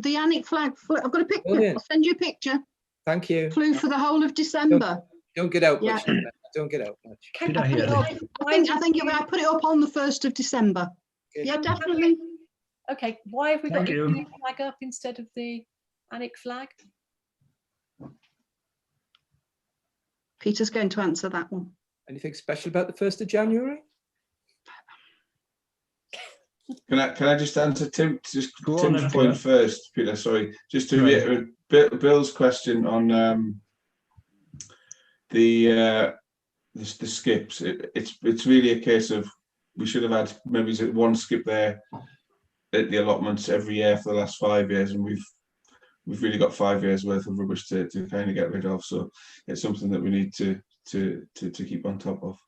the Alnwick flag flew. I've got a picture. Brilliant. I'll send you a picture. Thank you. Flew for the whole of December. Don't get out Yeah. much. Don't get out much. Can Did I hear that? I think I put it up on the 1st of December. Okay. Yeah, definitely. Okay, why have we got Thank the you. Annick flag up instead of the Annick flag? Peter's going to answer that one. Anything special about the 1st of January? Can I just answer Tim's Go on then, point Peter. first, Peter? Sorry, just to Right. reiterate Bill's question on the skips. It's really a case of we should have had maybe one skip there at the allotments every year for the last 5 years, and we've really got 5 years worth of rubbish to kind of get rid of. So it's something that we need to keep on top of.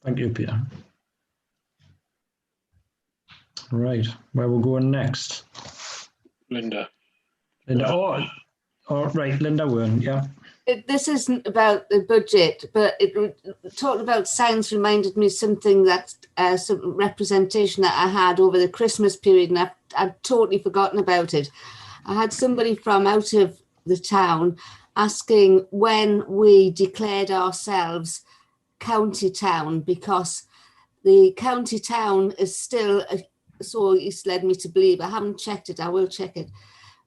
Thank you, Peter. Right, where we're going next? Linda. Linda. Oh, right, Linda Wern, yeah. This isn't about the budget, but talking about signs reminded me something that some representation that I had over the Christmas period, and I'd totally forgotten about it. I had somebody from out of the town asking when we declared ourselves county town, because the county town is still, so it's led me to believe, I haven't checked it, I will check it.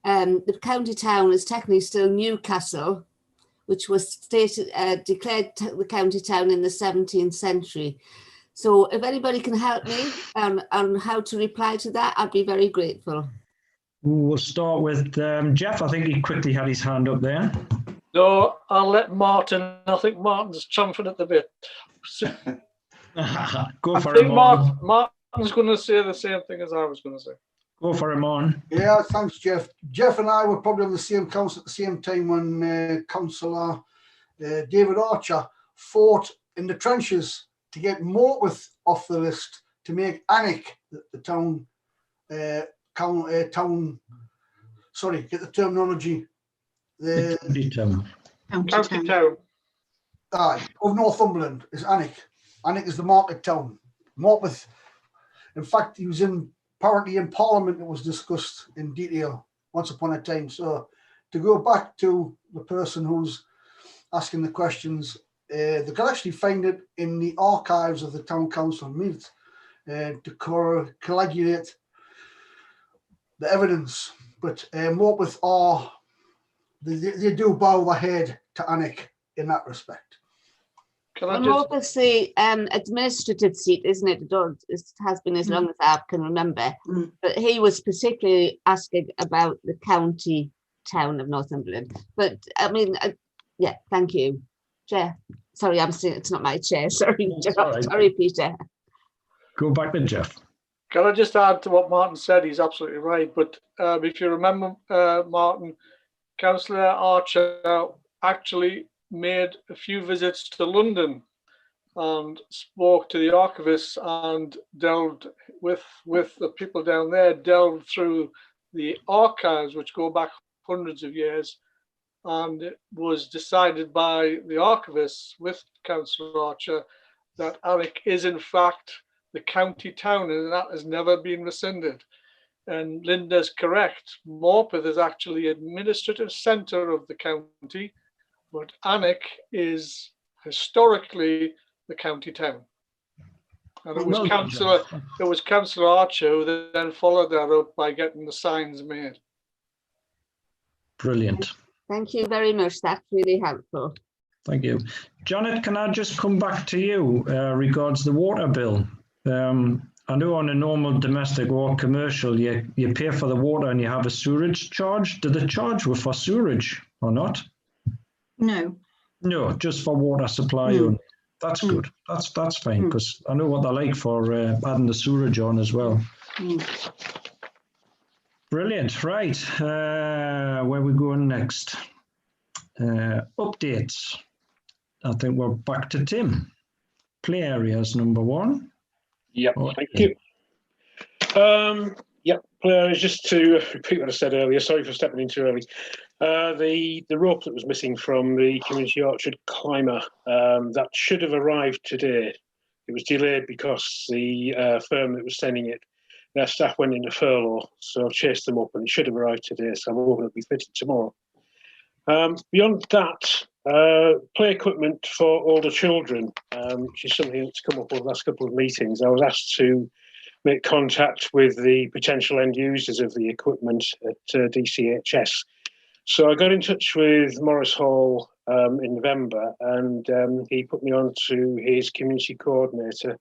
The county town is technically still Newcastle, which was declared the county town in the 17th century. So if anybody can help me on how to reply to that, I'd be very grateful. We'll start with Jeff. I think he quickly had his hand up there. No, I'll let Martin. I think Martin's chomping at the bit. Go for I it, think Martin. Martin's going to say the same thing as I was going to say. Go for it, Martin. Yeah, thanks, Jeff. Jeff and I were probably on the same council at the same time when Councillor David Archer fought in the trenches to get Morpeth off the list to make Annick the town. Sorry, get the terminology. The County town. Aye, of Northumberland is Annick. Annick is the market town. Morpeth, in fact, he was apparently in Parliament. It was discussed in detail once upon a time. So to go back to the person who's asking the questions, they can actually find it in the archives of the town council meet to coagulate the evidence. But Morpeth they do bow their head to Annick in that respect. Morpeth's the administrative seat, isn't it? It has been as long as I can remember. But he was particularly asking about the county town of Northumberland. But I mean, yeah, thank you, Chair. Sorry, I'm saying it's not my chair. Sorry, sorry, Peter. Go back to Jeff. Can I just add to what Martin said? He's absolutely right. But if you remember, Martin, Councillor Archer actually made a few visits to London and spoke to the archivists and delved with the people down there, delved through the archives, which go back hundreds of years. And it was decided by the archivists with Councillor Archer that Annick is in fact the county town, and that has never been rescinded. And Linda's correct. Morpeth is actually administrative centre of the county, but Annick is historically the county town. And it was Councillor Archer who then followed that up by getting the signs made. Brilliant. Thank you very much. That's really helpful. Thank you. Janet, can I just come back to you regards the water bill? I know on a normal domestic or commercial, you pay for the water and you have a sewerage charge. Do they charge you for sewerage or not? No. No, just for water supply only. That's good. That's fine, because I know what they're like for adding the sewerage on as well. Brilliant. Right. Where are we going next? Updates. I think we're back to Tim. Play areas number 1. Yep, thank you. Yep, play areas, just to repeat what I said earlier, sorry for stepping in too early. The rope that was missing from the community orchard climber, that should have arrived today. It was delayed because the firm that was sending it, their staff went into furlough, so I've chased them up and it should have arrived today, so I'm hoping it'll be fitted tomorrow. Beyond that, play equipment for older children, which is something that's come up over the last couple of meetings. I was asked to make contact with the potential end users of the equipment at DCHS. So I got in touch with Morris Hall in November, and he put me on to his community coordinator,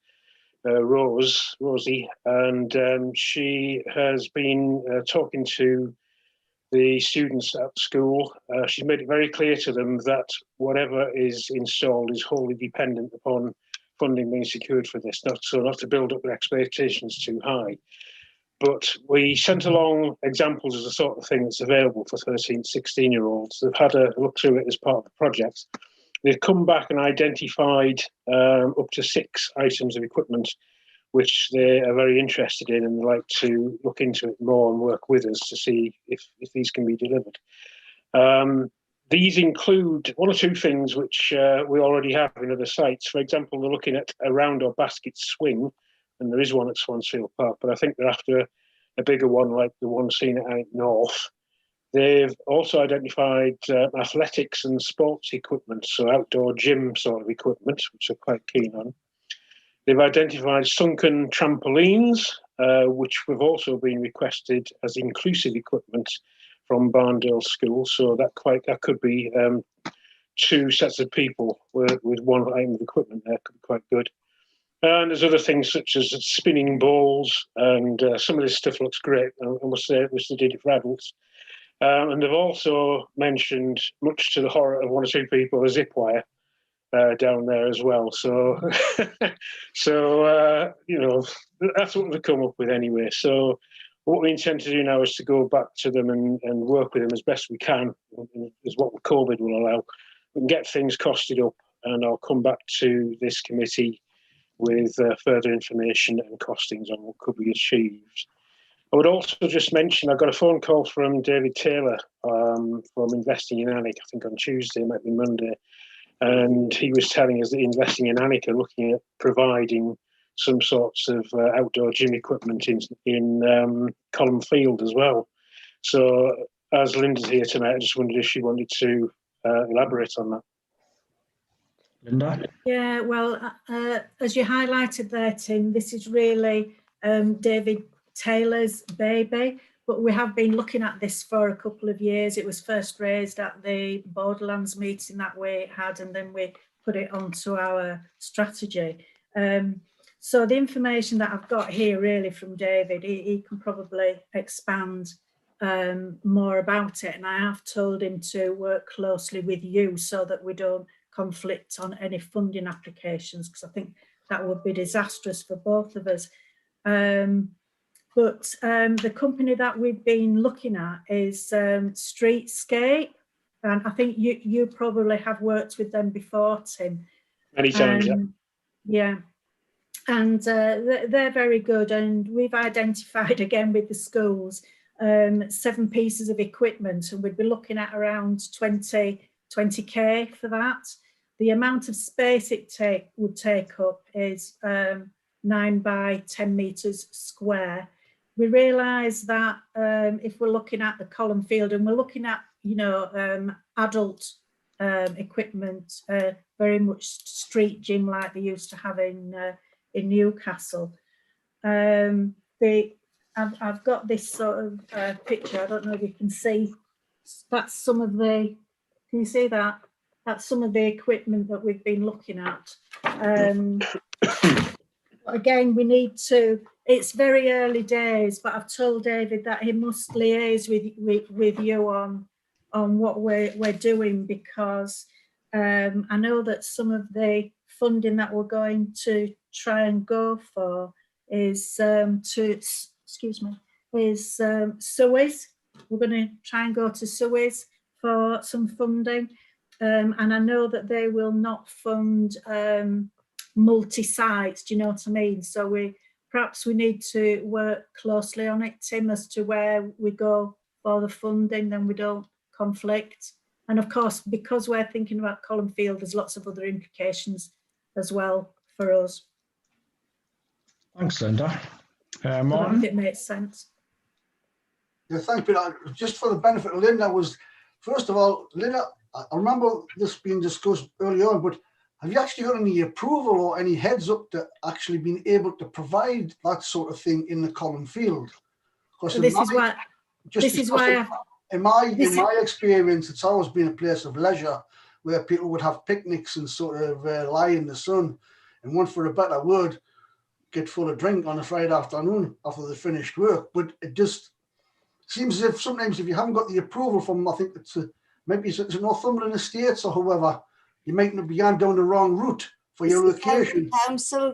Rosie, and she has been talking to the students at school. She's made it very clear to them that whatever is installed is wholly dependent upon funding being secured for this, not to build up their expectations too high. But we sent along examples of the sort of thing that's available for 13, 16-year-olds. They've had a look through it as part of the project. They've come back and identified up to 6 items of equipment which they are very interested in, and they like to look into it more and work with us to see if these can be delivered. These include 1 or 2 things which we already have in other sites. For example, they're looking at a round or basket swing, and there is one at Swansfield Park, but I think they're after a bigger one like the one seen at Alnwick North. They've also identified athletics and sports equipment, so outdoor gym sort of equipment, which they're quite keen on. They've identified sunken trampolines, which have also been requested as inclusive equipment from Barndale School. So that could be 2 sets of people with 1 item of equipment there, could be quite good. And there's other things such as spinning balls, and some of this stuff looks great. I must say, I wish they did it for adults. And they've also mentioned, much to the horror of 1 or 2 people, a zip wire down there as well. So, you know, that's what we've come up with anyway. So what we intend to do now is to go back to them and work with them as best we can, is what COVID will allow. We can get things costed up, and I'll come back to this committee with further information and costings on what could be achieved. I would also just mention, I got a phone call from David Taylor from Investing in Alnwick, I think on Tuesday, might be Monday, and he was telling us that Investing in Alnwick are looking at providing some sorts of outdoor gym equipment in Column Field as well. So as Linda's here tonight, I just wondered if she wanted to elaborate on that. Linda? Yeah, well, as you highlighted there, Tim, this is really David Taylor's baby, but we have been looking at this for a couple of years. It was first raised at the Borderlands meeting that we had, and then we put it onto our strategy. So the information that I've got here really from David, he can probably expand more about it, and I have told him to work closely with you so that we don't conflict on any funding applications, because I think that would be disastrous for both of us. But the company that we've been looking at is Streetscape, and I think you probably have worked with them before, Tim. Many times, yeah. And they're very good, and we've identified again with the schools 7 pieces of equipment, and we'd be looking at around 20k for that. The amount of space it would take up is 9 by 10 meters square. We realise that if we're looking at the Column Field, and we're looking at, you know, adult equipment, very much street gym like they used to have in Newcastle. I've got this sort of picture. I don't know if you can see. That's some of the. Can you see that? That's some of the equipment that we've been looking at. Again, we need to. It's very early days, but I've told David that he must liaise with you on what we're doing, because I know that some of the funding that we're going to try and go for is Suez. We're going to try and go to Suez for some funding, and I know that they will not fund multi-sites. Do you know what I mean? So perhaps we need to work closely on it, Tim, as to where we go for the funding, then we don't conflict. And of course, because we're thinking about Column Field, there's lots of other implications as well for us. Thanks, Linda. I don't know if it makes sense. Yeah, thanks, Peter. Just for the benefit of Linda, first of all, Linda, I remember this being discussed early on, but have you actually got any approval or any heads up to actually being able to provide that sort of thing in the Column Field? Because This is why in my experience, it's always been a place of leisure where people would have picnics and sort of lie in the sun, and one for a better word, get full of drink on a Friday afternoon after they finished work. But it just seems as if sometimes if you haven't got the approval from, I think it's maybe it's Northumberland Estates or whoever, you might not be going down the wrong route for your location. Council,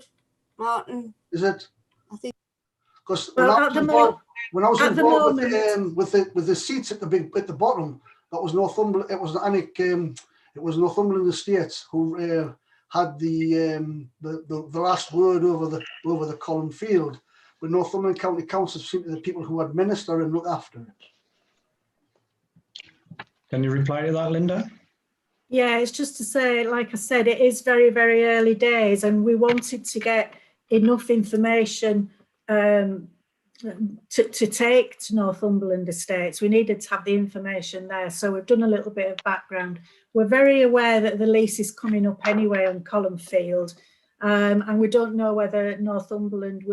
Martin. Is it? I think. Because Well, when I was involved with the seats at the bottom, that was Northumberland. It was it was Northumberland Estates who had the last word over the Column Field. But Northumberland County Council seemed to be the people who administer and look after it. Can you reply to that, Linda? Yeah, it's just to say, like I said, it is very, very early days, and we wanted to get enough information to take to Northumberland Estates. We needed to have the information there, so we've done a little bit of background. We're very aware that the lease is coming up anyway on Column Field, and we don't know whether Northumberland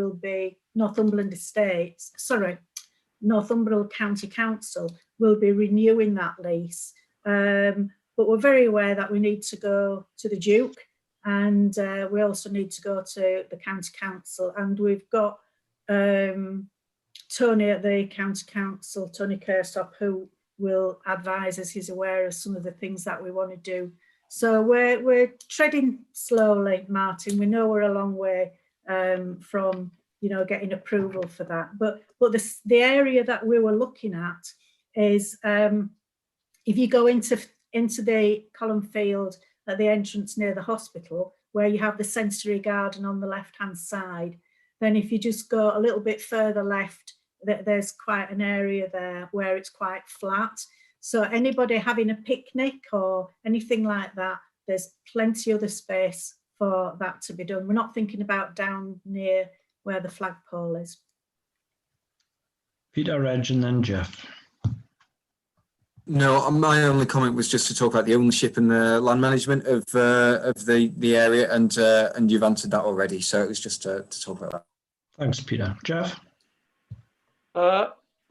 County Council will be renewing that lease. But we're very aware that we need to go to the Duke, and we also need to go to the County Council, and we've got Tony at the County Council, Tony Kirstop, who will advise us. He's aware of some of the things that we want to do. So we're treading slowly, Martin. We know we're a long way from getting approval for that. But the area that we were looking at is if you go into the Column Field at the entrance near the hospital, where you have the sensory garden on the left-hand side, then if you just go a little bit further left, there's quite an area there where it's quite flat. So anybody having a picnic or anything like that, there's plenty other space for that to be done. We're not thinking about down near where the flagpole is. Peter, Reg, and then Jeff. No, my only comment was just to talk about the ownership and the land management of the area, and you've answered that already. So it was just to talk about that. Thanks, Peter. Jeff?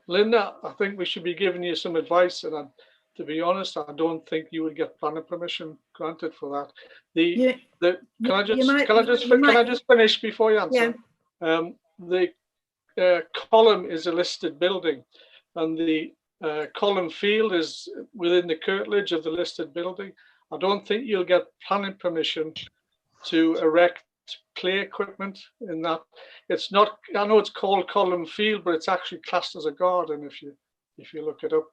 Linda, I think we should be giving you some advice, and to be honest, I don't think you would get planning permission granted for that. Can I just finish before you answer? Yeah. The Column is a listed building, and the Column Field is within the curtilage of the listed building. I don't think you'll get planning permission to erect play equipment in that. It's not, I know it's called Column Field, but it's actually classed as a garden if you look it up.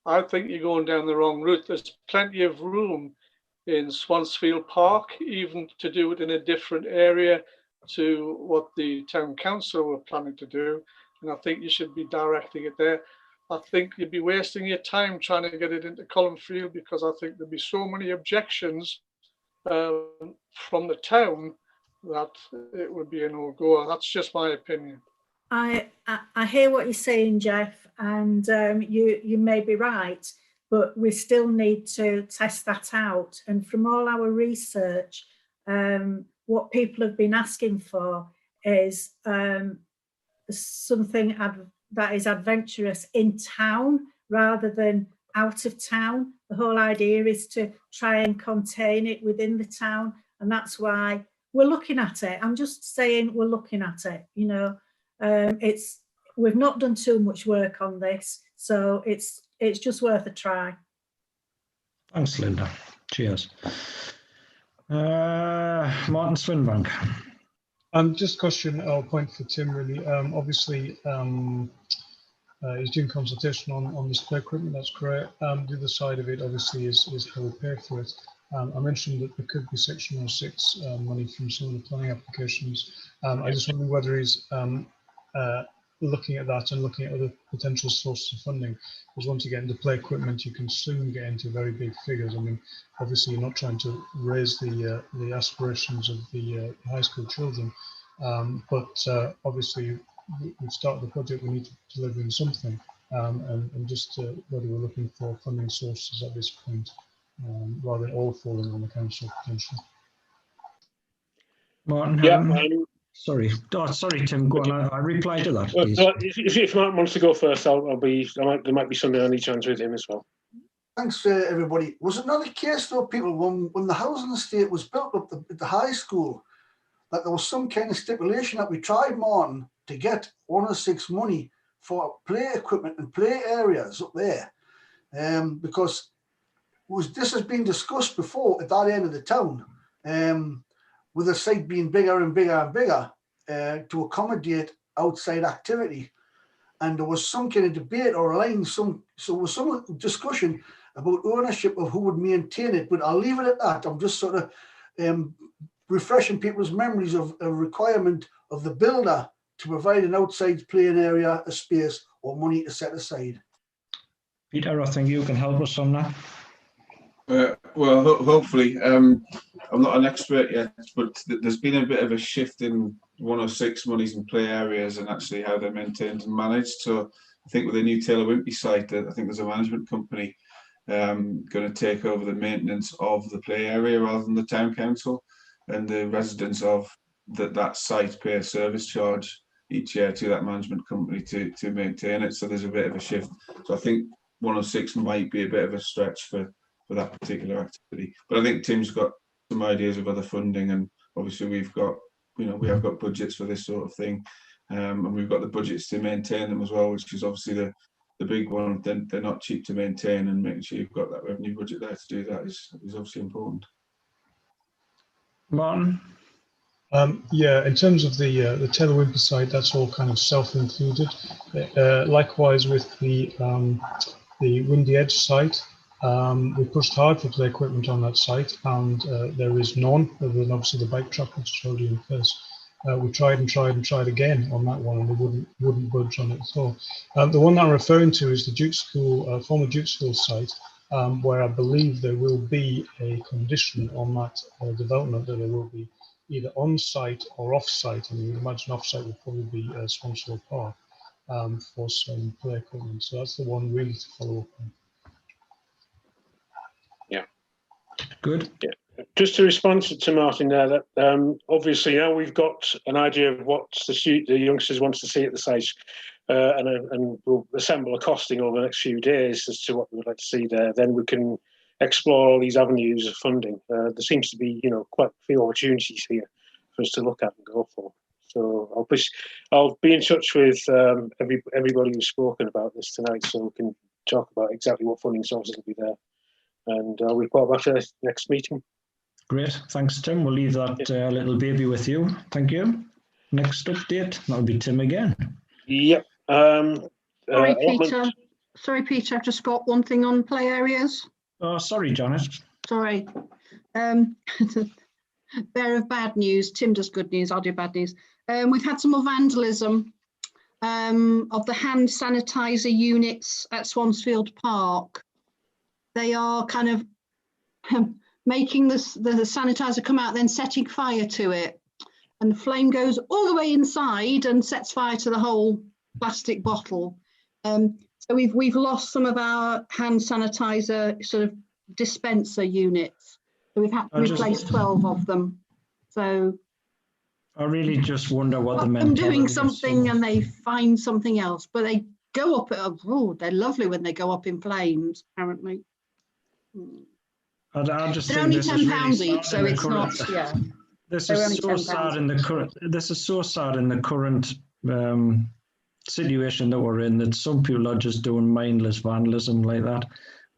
I think you're going down the wrong route. There's plenty of room in Swansfield Park, even to do it in a different area to what the town council were planning to do. And I think you should be directing it there. I think you'd be wasting your time trying to get it into Column Field, because I think there'd be so many objections from the town that it would be a no-go. That's just my opinion. I hear what you're saying, Jeff, and you may be right, but we still need to test that out. And from all our research, what people have been asking for is something that is adventurous in town rather than out of town. The whole idea is to try and contain it within the town, and that's why we're looking at it. I'm just saying we're looking at it. We've not done too much work on this, so it's just worth a try. Thanks, Linda. Cheers. Martin Swinbank. Just a question or point for Tim, really. Obviously, he's doing consultation on display equipment. That's great. The other side of it, obviously, is how we pay for it. I mentioned that there could be Section 106 money from some of the planning applications. I just wonder whether he's looking at that and looking at other potential sources of funding. Because once you get into play equipment, you can soon get into very big figures. I mean, obviously, you're not trying to raise the aspirations of the high school children, but obviously, we've started the project. We need to deliver in something. and just whether we're looking for funding sources at this point, rather than all falling on the council potentially. Martin, Yeah. sorry. Oh, sorry, Tim. Go on. I reply to that, Well, please. if Martin wants to go first, there might be something I need to answer with him as well. Thanks, everybody. Was it not a case, though, people, when the housing estate was built up at the high school, that there was some kind of stipulation that we tried, Martin, to get 106 money for play equipment and play areas up there, because this has been discussed before at that end of the town, with the site being bigger and bigger and bigger to accommodate outside activity. And there was some kind of debate or line, so there was some discussion about ownership of who would maintain it. But I'll leave it at that. I'm just sort of refreshing people's memories of a requirement of the builder to provide an outside playing area, a space, or money to set aside. Peter, I think you can help us on that. Well, hopefully. I'm not an expert yet, but there's been a bit of a shift in 106 monies and play areas and actually how they're maintained and managed. So I think with the new Taylor Wimpey site, I think there's a management company going to take over the maintenance of the play area rather than the town council, and the residents of that site pay a service charge each year to that management company to maintain it. So there's a bit of a shift. So I think 106 might be a bit of a stretch for that particular activity. But I think Tim's got some ideas of other funding, and obviously we've got, we have got budgets for this sort of thing, and we've got the budgets to maintain them as well, which is obviously the big one. They're not cheap to maintain, and making sure you've got that revenue budget there to do that is obviously important. Martin? Yeah, in terms of the Taylor Wimpey site, that's all kind of self-included. Likewise with the Windy Edge site, we pushed hard for play equipment on that site, and there is none, other than obviously the bike track which is already in place. We tried and tried and tried again on that one, and they wouldn't budge on it at all. The one that I'm referring to is the Duke School, former Duke School site, where I believe there will be a condition on that development that there will be either on-site or off-site, and you would imagine off-site would probably be Swansfield Park for some play equipment. So that's the one really to follow up on. Yeah. Good. Yeah. Just to respond to Martin there, that obviously now we've got an idea of what the youngsters want to see at the site, and we'll assemble a costing over the next few days as to what we would like to see there. Then we can explore all these avenues of funding. There seems to be, quite a few opportunities here for us to look at and go for. So I'll be in touch with everybody who's spoken about this tonight, so we can talk about exactly what funding sources will be there, and I'll report back to the next meeting. Great, thanks, Tim. We'll leave that little baby with you. Thank you. Next update, that'll be Tim again. Yep. Sorry, Peter. Sorry, Peter. I've just got one thing on play areas. Oh, sorry, Janet. Sorry. Bearer of bad news. Tim does good news. I'll do bad news. We've had some more vandalism of the hand sanitizer units at Swansfield Park. They are kind of making the sanitizer come out, then setting fire to it. And the flame goes all the way inside and sets fire to the whole plastic bottle. So we've lost some of our hand sanitizer sort of dispenser units. So we've had to replace 12 of them. So I really just wonder what the mentality is. I'm doing something and they find something else, but they go up, they're lovely when they go up in flames, apparently. I just they're think only this £10 is really each, so it's not, yeah. This is so sad in the current. This is so sad in the current situation that we're in, that some people are just doing mindless vandalism like that.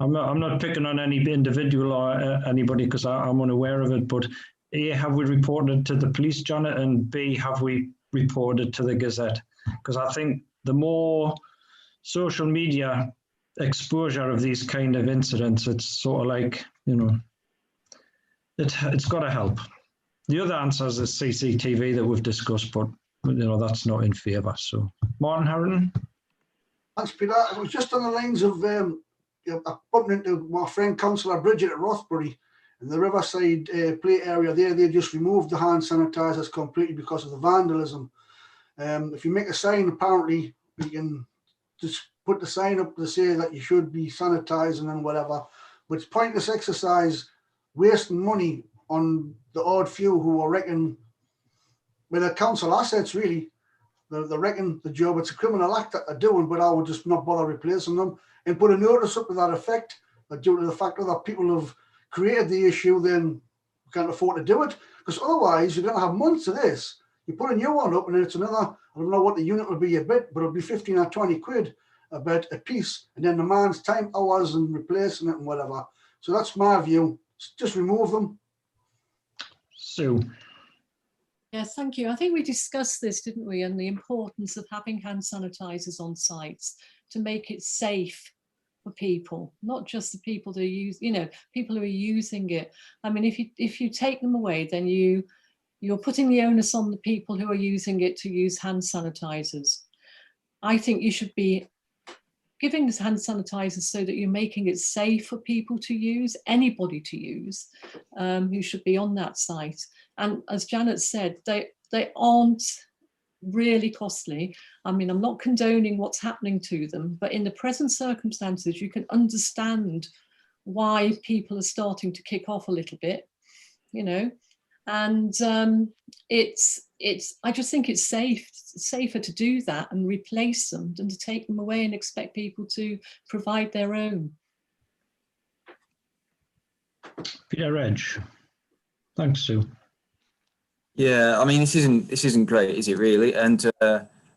I'm not picking on any individual or anybody, because I'm unaware of it. But A, have we reported to the police, Janet, and B, have we reported to the Gazette? Because I think the more social media exposure of these kind of incidents, it's sort of like, it's got to help. The other answer is the CCTV that we've discussed, but that's not in favour. So, Martin Harrington. Thanks, Peter. It was just on the lines of I bumped into my friend Councillor Bridget at Rothbury in the Riverside play area there. They just removed the hand sanitisers completely because of the vandalism. If you make a sign, apparently you can just put the sign up to say that you should be sanitising and whatever. But it's pointless exercise, wasting money on the odd few who are wrecking with their council assets, really. They're wrecking the job. It's a criminal act that they're doing, but I would just not bother replacing them and put a notice up to that effect, that due to the fact that people have created the issue, then we can't afford to do it. Because otherwise, you're going to have months of this. You put a new one up and it's another, I don't know what the unit will be a bit, but it'll be 15 or 20 quid a bit a piece. And then the man's time, hours and replacing it and whatever. So that's my view. Just remove them. Sue. Yes, thank you. I think we discussed this, didn't we, and the importance of having hand sanitizers on sites to make it safe for people, not just the people that use, people who are using it. I mean, if you take them away, then you're putting the onus on the people who are using it to use hand sanitizers. I think you should be giving this hand sanitizers so that you're making it safe for people to use, anybody to use, who should be on that site. And as Janet said, they aren't really costly. I mean, I'm not condoning what's happening to them, but in the present circumstances, you can understand why people are starting to kick off a little bit, and I just think it's safer to do that and replace them than to take them away and expect people to provide their own. Peter Reg. Thanks, Sue. Yeah, I mean, this isn't great, is it really? And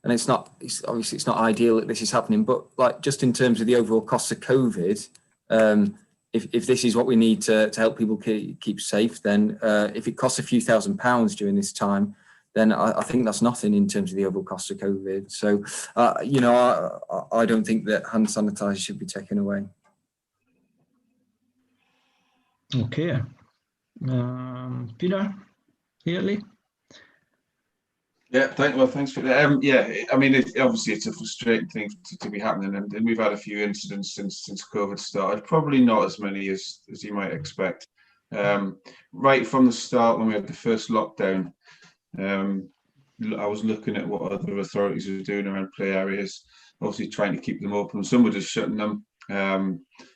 it's obviously it's not ideal that this is happening, but like just in terms of the overall costs of COVID, if this is what we need to help people keep safe, then if it costs a few £1,000s during this time, then I think that's nothing in terms of the overall cost of COVID. So, I don't think that hand sanitizer should be taken away. Okay. Peter, Haley? Yeah, thanks for that. Yeah, I mean, obviously it's a frustrating thing to be happening, and we've had a few incidents since COVID started. Probably not as many as you might expect. Right from the start, when we had the first lockdown, I was looking at what other authorities were doing around play areas, obviously trying to keep them open. Some were just shutting them.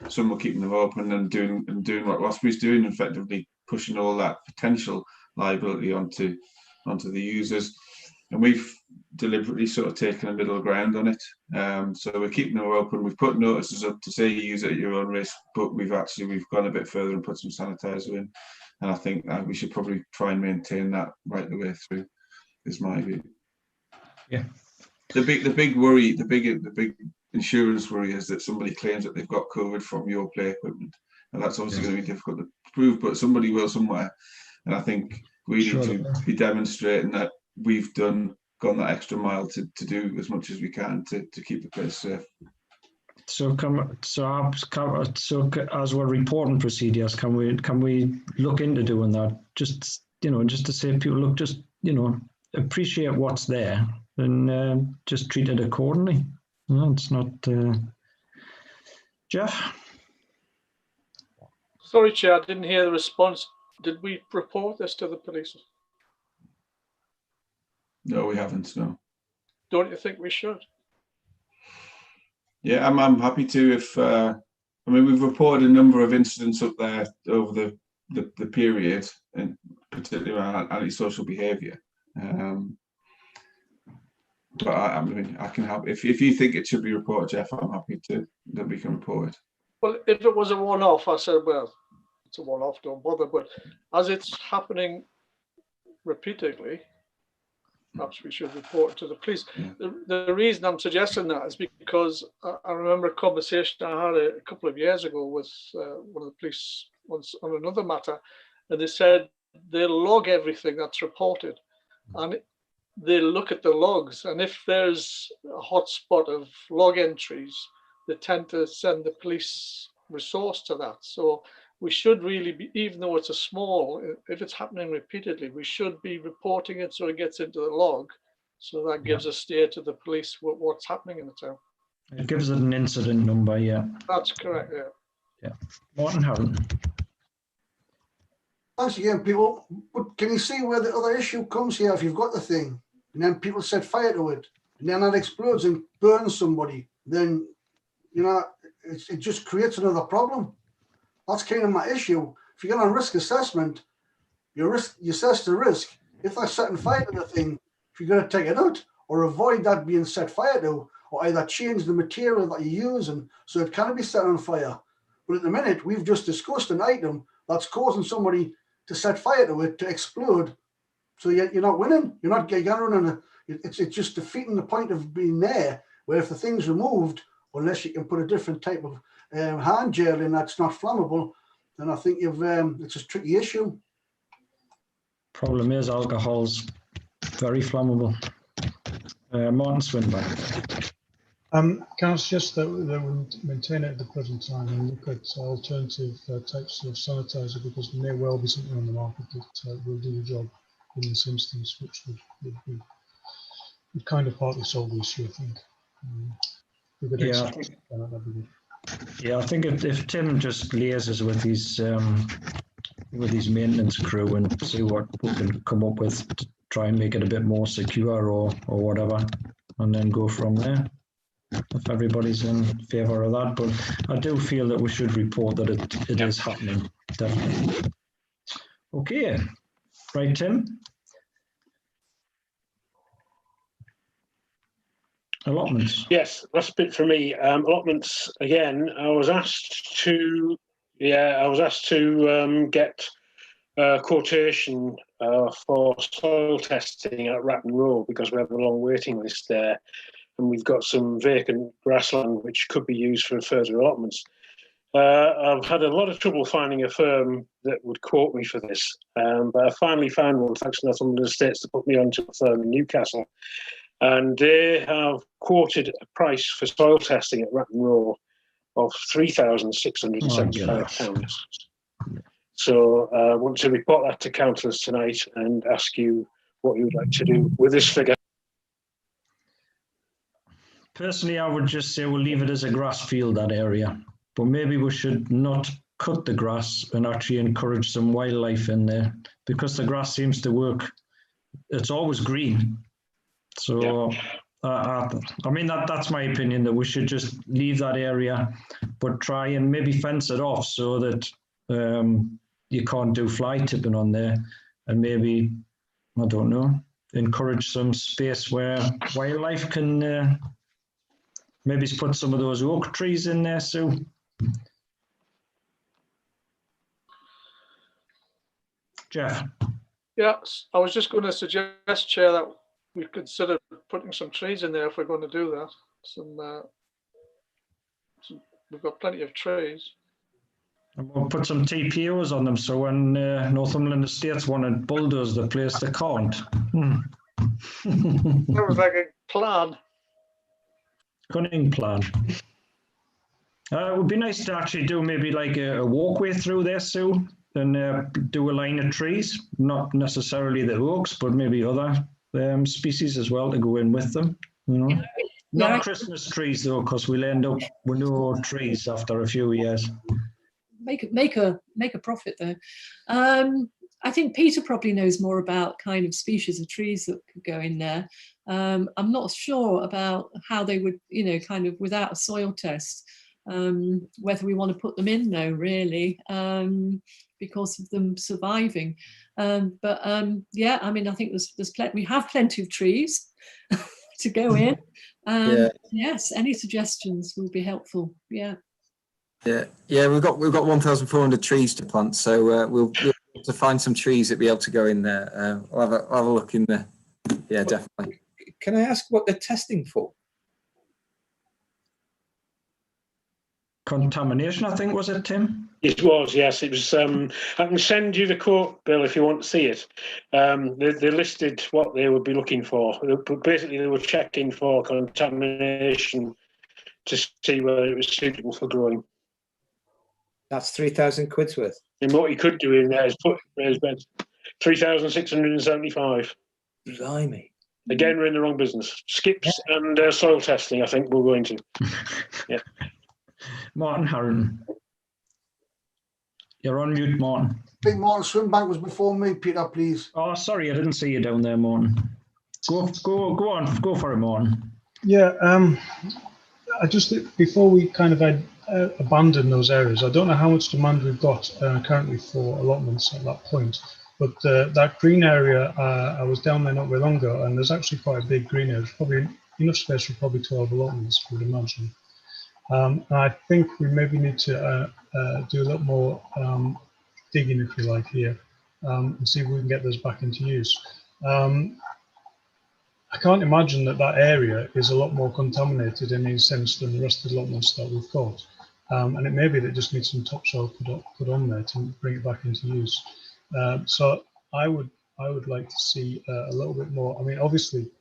Some were keeping them open and doing what Osprey's doing, effectively pushing all that potential liability onto the users. And we've deliberately sort of taken a middle ground on it. So we're keeping them open. We've put notices up to say use it at your own risk, but we've gone a bit further and put some sanitizer in. And I think we should probably try and maintain that right the way through, is my view. Yeah. The big worry, the big insurance worry is that somebody claims that they've got COVID from your play equipment. And that's obviously going to be difficult to prove, but somebody will somewhere. And I think we need to be demonstrating that we've gone that extra mile to do as much as we can to keep the place safe. So as we're reporting procedures, can we look into doing that? Just to say people look, just appreciate what's there and just treat it accordingly. No, it's not. Jeff. Sorry, Chair, I didn't hear the response. Did we report this to the police? No, we haven't, no. Don't you think we should? Yeah, I'm happy to. If we've reported a number of incidents up there over the period, and particularly around antisocial behaviour. But I can help. If you think it should be reported, Jeff, I'm happy that we can report it. Well, if it was a one-off, I said, well, it's a one-off, don't bother. But as it's happening repeatedly, perhaps we should report it to the police. Yeah. The reason I'm suggesting that is because I remember a conversation I had a couple of years ago with one of the police once on another matter, and they said they'll log everything that's reported, and they'll look at the logs, and if there's a hotspot of log entries, they tend to send the police resource to that. So we should really be, even though it's a small, if it's happening repeatedly, we should be reporting it so it gets into the log. So that gives a steer to the police what's happening in the town. It gives it an incident number, yeah. That's correct, yeah. Yeah. Martin Harron. Thanks again, people. But can you see where the other issue comes here? If you've got the thing, and then people set fire to it, and then that explodes and burns somebody, then you know, it just creates another problem. That's kind of my issue. If you get on risk assessment, you assess the risk. If they're setting fire to the thing, if you're going to take it out or avoid that being set fire to, or either change the material that you're using so it can't be set on fire. But at the minute, we've just discussed an item that's causing somebody to set fire to it, to explode. So you're not winning. You're running. It's just defeating the point of being there. Where if the thing's removed, unless you can put a different type of hand gel in that's not flammable, then I think it's a tricky issue. Problem is, alcohol's very flammable. Martin Swinburne. Can I suggest that we maintain it at the present time and look at alternative types of sanitizer, because there may well be something on the market that will do the job in this instance, which would kind of partly solve the issue, I think. Yeah, I think if Tim just liaises with his maintenance crew and see what we can come up with to try and make it a bit more secure or whatever, and then go from there, if everybody's in favour of that. But I do feel that we should report that it is happening, definitely. Okay, right, Tim? Allotments. Yes, last bit for me. Allotments again. I was asked to get a quotation for soil testing at Ratton Row, because we have a long waiting list there, and we've got some vacant grassland which could be used for further allotments. I've had a lot of trouble finding a firm that would quote me for this, but I finally found one, thanks to Northumberland Estates, to put me onto a firm in Newcastle. And they have quoted a price for soil testing at Ratton Row of £3,675. So I want to report that to councillors tonight and ask you what you would like to do with this figure. Personally, I would just say we'll leave it as a grass field, that area. But maybe we should not cut the grass and actually encourage some wildlife in there, because the grass seems to work. It's always green. So, I mean, that's my opinion, that we should just leave that area, but try and maybe fence it off so that you can't do fly tipping on there, and maybe, I don't know, encourage some space where wildlife can maybe put some of those oak trees in there, Sue. Jeff? Yes, I was just going to suggest, Chair, that we consider putting some trees in there if we're going to do that. We've got plenty of trees. And we'll put some TPOs on them, so when Northumberland Estates want to bulldoze the place, they can't. That was like a plan. Cunning plan. It would be nice to actually do maybe like a walkway through there, Sue, and do a line of trees, not necessarily the oaks, but maybe other species as well to go in with them, you know. Yeah. Not Christmas trees though, because we'll end up with no trees after a few years. Make a profit though. I think Peter probably knows more about kind of species of trees that could go in there. I'm not sure about how they would, you know, kind of without a soil test, whether we want to put them in though, really, because of them surviving. Yeah, I mean, I think there's plenty. We have plenty of trees to go in. Yes, any suggestions will be helpful. Yeah. Yeah, we've got 1,400 trees to plant, so we'll be able to find some trees that be able to go in there. I'll have a look in there. Yeah, definitely. Can I ask what they're testing for? Contamination, I think, was it, Tim? It was, yes. It was. I can send you the quote, Bill, if you want to see it. They listed what they would be looking for. Basically, they were checking for contamination to see whether it was suitable for growing. That's 3,000 quid's worth. And what you could do in there is put 3,675. Blimey. Again, we're in the wrong business. Skips and soil testing, I think we're going to. Yeah. Martin Harron. You're on mute, Martin. I think Martin Swinbank was before me, Peter, please. Oh, sorry, I didn't see you down there, Martin. Go on, go for it, Martin. Yeah, I just think before we kind of abandon those areas, I don't know how much demand we've got currently for allotments at that point. But that green area, I was down there not very long ago, and there's actually quite a big green area. There's probably enough space for probably 12 allotments, I would imagine. And I think we maybe need to do a lot more digging, if you like, here, and see if we can get those back into use. I can't imagine that that area is a lot more contaminated in any sense than the rest of the allotments that we've got. And it may be that it just needs some topsoil put on there to bring it back into use. So I would like to see a little bit more. I mean, obviously,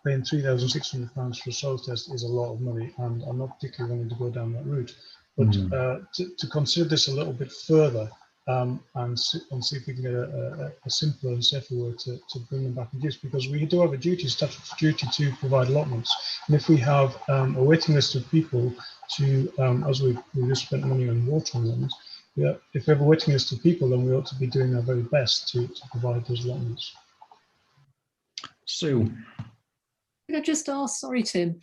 paying £3,600 for a soil test is a lot of money, and I'm not particularly wanting to go down that route. But to consider this a little bit further and see if we can get a simpler and safer way to bring them back into use, because we do have a statutory duty to provide allotments. And if we have a waiting list of people to, as we just spent money on water on them, yeah, if we have a waiting list of people, then we ought to be doing our very best to provide those allotments. Sue. Could I just ask, sorry, Tim,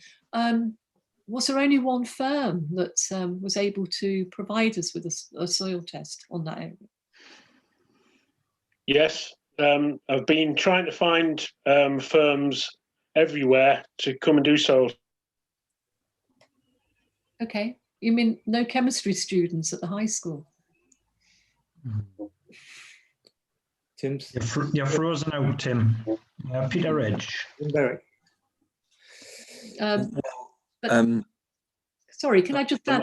was there only one firm that was able to provide us with a soil test on that area? Yes, I've been trying to find firms everywhere to come and do soil. Okay, you mean no chemistry students at the high school? Tim's. You're frozen out, Tim. Peter Edge. Sorry, can I just add?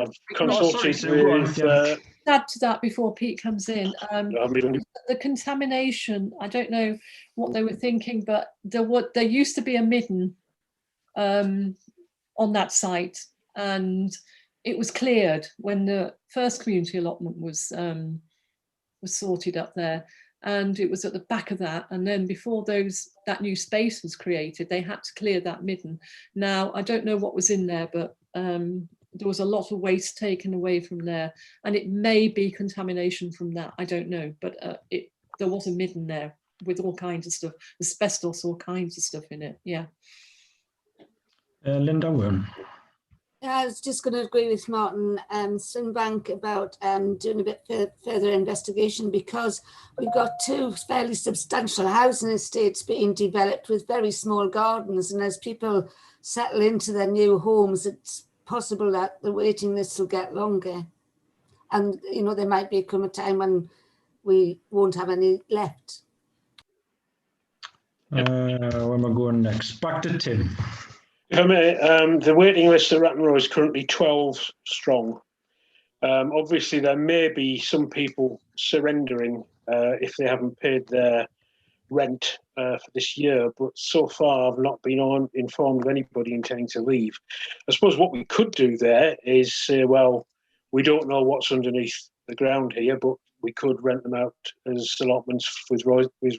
Add to that before Pete comes in. The contamination. I don't know what they were thinking, but there used to be a midden on that site, and it was cleared when the first community allotment was sorted up there. And it was at the back of that, and then before that new space was created, they had to clear that midden. Now I don't know what was in there, but there was a lot of waste taken away from there, and it may be contamination from that. I don't know, but there was a midden there with all kinds of stuff, asbestos, all kinds of stuff in it. Yeah. Linda Wynne. Yeah, I was just going to agree with Martin and Sunbank about doing a bit further investigation, because we've got two fairly substantial housing estates being developed with very small gardens, and as people settle into their new homes, it's possible that the waiting list will get longer, and you know there might come a time when we won't have any left. Where am I going next? Back to Tim. The waiting list at Ratton Row is currently 12 strong. Obviously, there may be some people surrendering if they haven't paid their rent for this year, but so far I've not been informed of anybody intending to leave. I suppose what we could do there is say, well, we don't know what's underneath the ground here, but we could rent them out as allotments with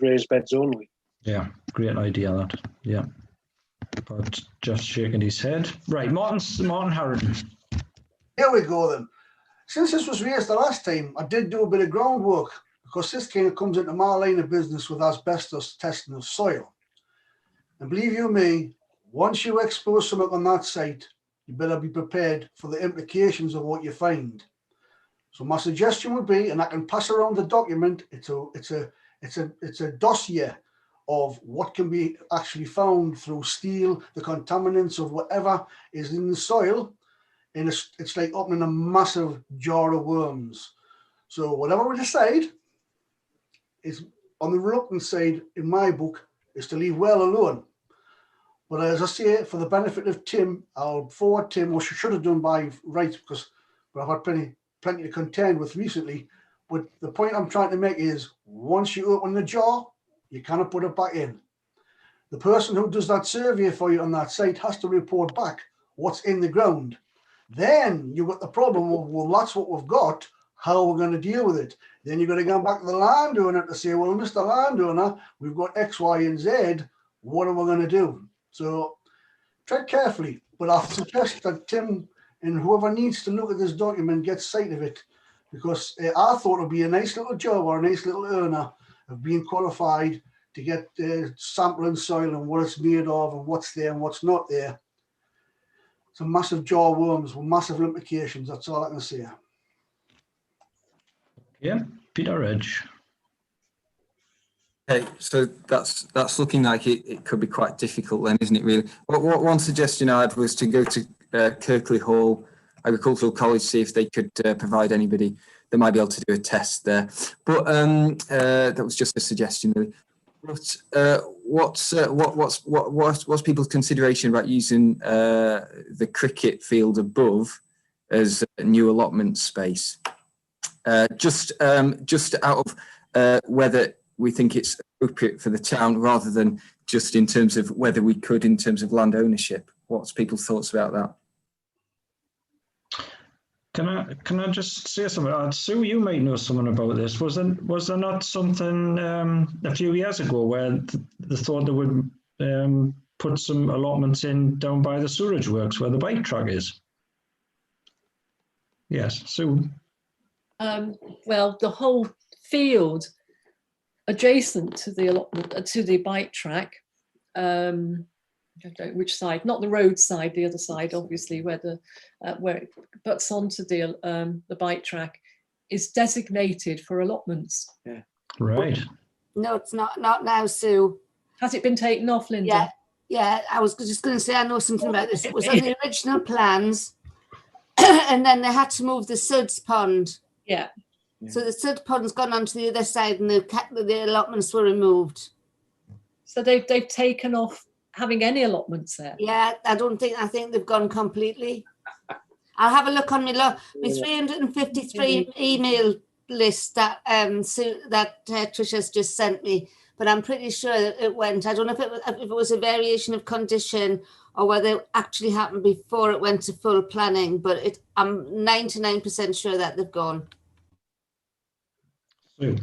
raised beds only. Yeah, great idea, that. Yeah. But just shaking his head. Right, Martin Harron. Here we go then. Since this was raised the last time, I did do a bit of groundwork, because this kind of comes into my line of business with asbestos testing of soil. And believe you me, once you expose something on that site, you better be prepared for the implications of what you find. So my suggestion would be, and I can pass around the document, it's a dossier of what can be actually found through steel, the contaminants of whatever is in the soil. And it's like opening a massive jar of worms. So whatever we decide is on the reluctant side, in my book, is to leave well alone. But as I say, for the benefit of Tim, I'll forward Tim, what she should have done by rights, because I've had plenty to contend with recently. But the point I'm trying to make is, once you open the jar, you cannot put it back in. The person who does that survey for you on that site has to report back what's in the ground. Then you've got the problem of, well, that's what we've got. How are we going to deal with it? Then you're going to go back to the landowner to say, well, Mr. Landowner, we've got X, Y, and Z. What are we going to do? So tread carefully. But I suggest that Tim and whoever needs to look at this document gets sight of it, because I thought it would be a nice little job or a nice little earner of being qualified to get sampling soil and what it's made of and what's there and what's not there. some massive jaw worms with massive implications. That's all I can say. Yeah, Peter Edge. Okay, so that's looking like it could be quite difficult then, isn't it, really? What one suggestion I had was to go to Kirkley Hall Agricultural College, see if they could provide anybody that might be able to do a test there. But that was just a suggestion, really. But what's people's consideration about using the cricket field above as a new allotment space? Just out of whether we think it's appropriate for the town, rather than just in terms of whether we could in terms of land ownership. What's people's thoughts about that? Can I just say something? Sue, you might know something about this. Was there not something a few years ago where they thought they would put some allotments in down by the sewerage works where the bike track is? Yes, Sue. Well, the whole field adjacent to the allotment, to the bike track, I don't know which side, not the road side, the other side, obviously, where it butts onto the bike track, is designated for allotments. Yeah. Right. No, it's not now, Sue. Has it been taken off, Linda? Yeah, yeah. I was just going to say I know something about this. It was on the original plans, and then they had to move the suds pond. Yeah. So the sud pond's gone onto the other side, and the allotments were removed. So they've taken off having any allotments there. Yeah, I think they've gone completely. I'll have a look on my 353 email list that Trisha's just sent me, but I'm pretty sure that it went. I don't know if it was a variation of condition or whether it actually happened before it went to full planning, but I'm 99% sure that they've gone. Sue.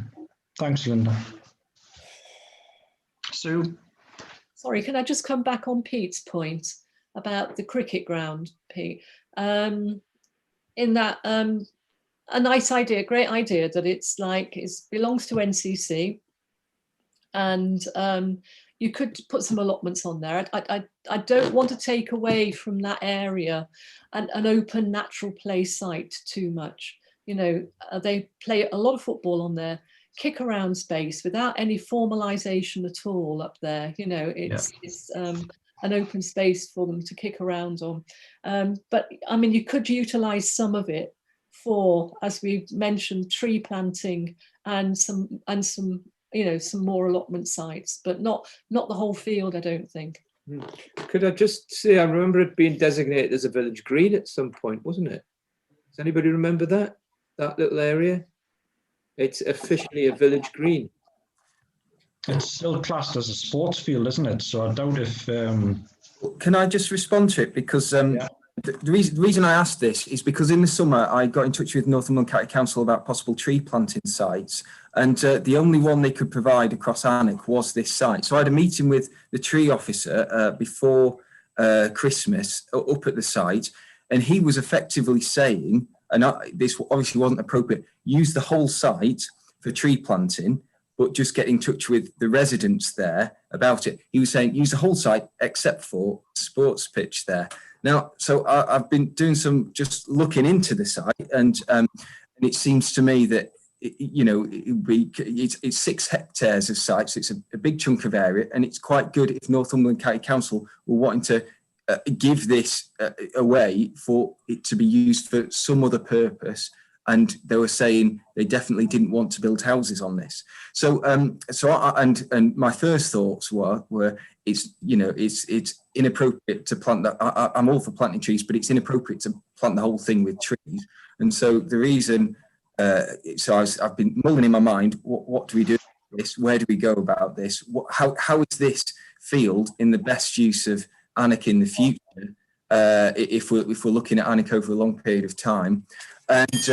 Thanks, Linda. Sue? Sorry, can I just come back on Pete's point about the cricket ground, Pete? In that, a nice idea, great idea that it belongs to NCC, and you could put some allotments on there. I don't want to take away from that area an open natural play site too much. You know, they play a lot of football on there, kick around space without any formalization at all up there. You know, it's an open space for them to kick around on. But I mean, you could utilize some of it for, as we mentioned, tree planting and some some more allotment sites, but not the whole field, I don't think. Could I just say, I remember it being designated as a village green at some point, wasn't it? Does anybody remember that little area? It's officially a village green. It's still classed as a sports field, isn't it? So I doubt if... Can I just respond to it? Because the reason I asked this is because in the summer I got in touch with Northumberland County Council about possible tree planting sites, and the only one they could provide across Alnwick was this site. So I had a meeting with the tree officer before Christmas up at the site, and he was effectively saying, and this obviously wasn't appropriate, use the whole site for tree planting, but just get in touch with the residents there about it. He was saying use the whole site except for sports pitch there. Now, so I've been doing just looking into the site, and it seems to me that it's 6 hectares of site, so it's a big chunk of area, and it's quite good if Northumberland County Council were wanting to give this away for it to be used for some other purpose. And they were saying they definitely didn't want to build houses on this. So, and my first thoughts were it's inappropriate to plant that. I'm all for planting trees, but it's inappropriate to plant the whole thing with trees. And so the reason, I've been mulling in my mind, what do we do with this? Where do we go about this? How is this field in the best use of Alnwick in the future? If we're looking at Alnwick over a long period of time. And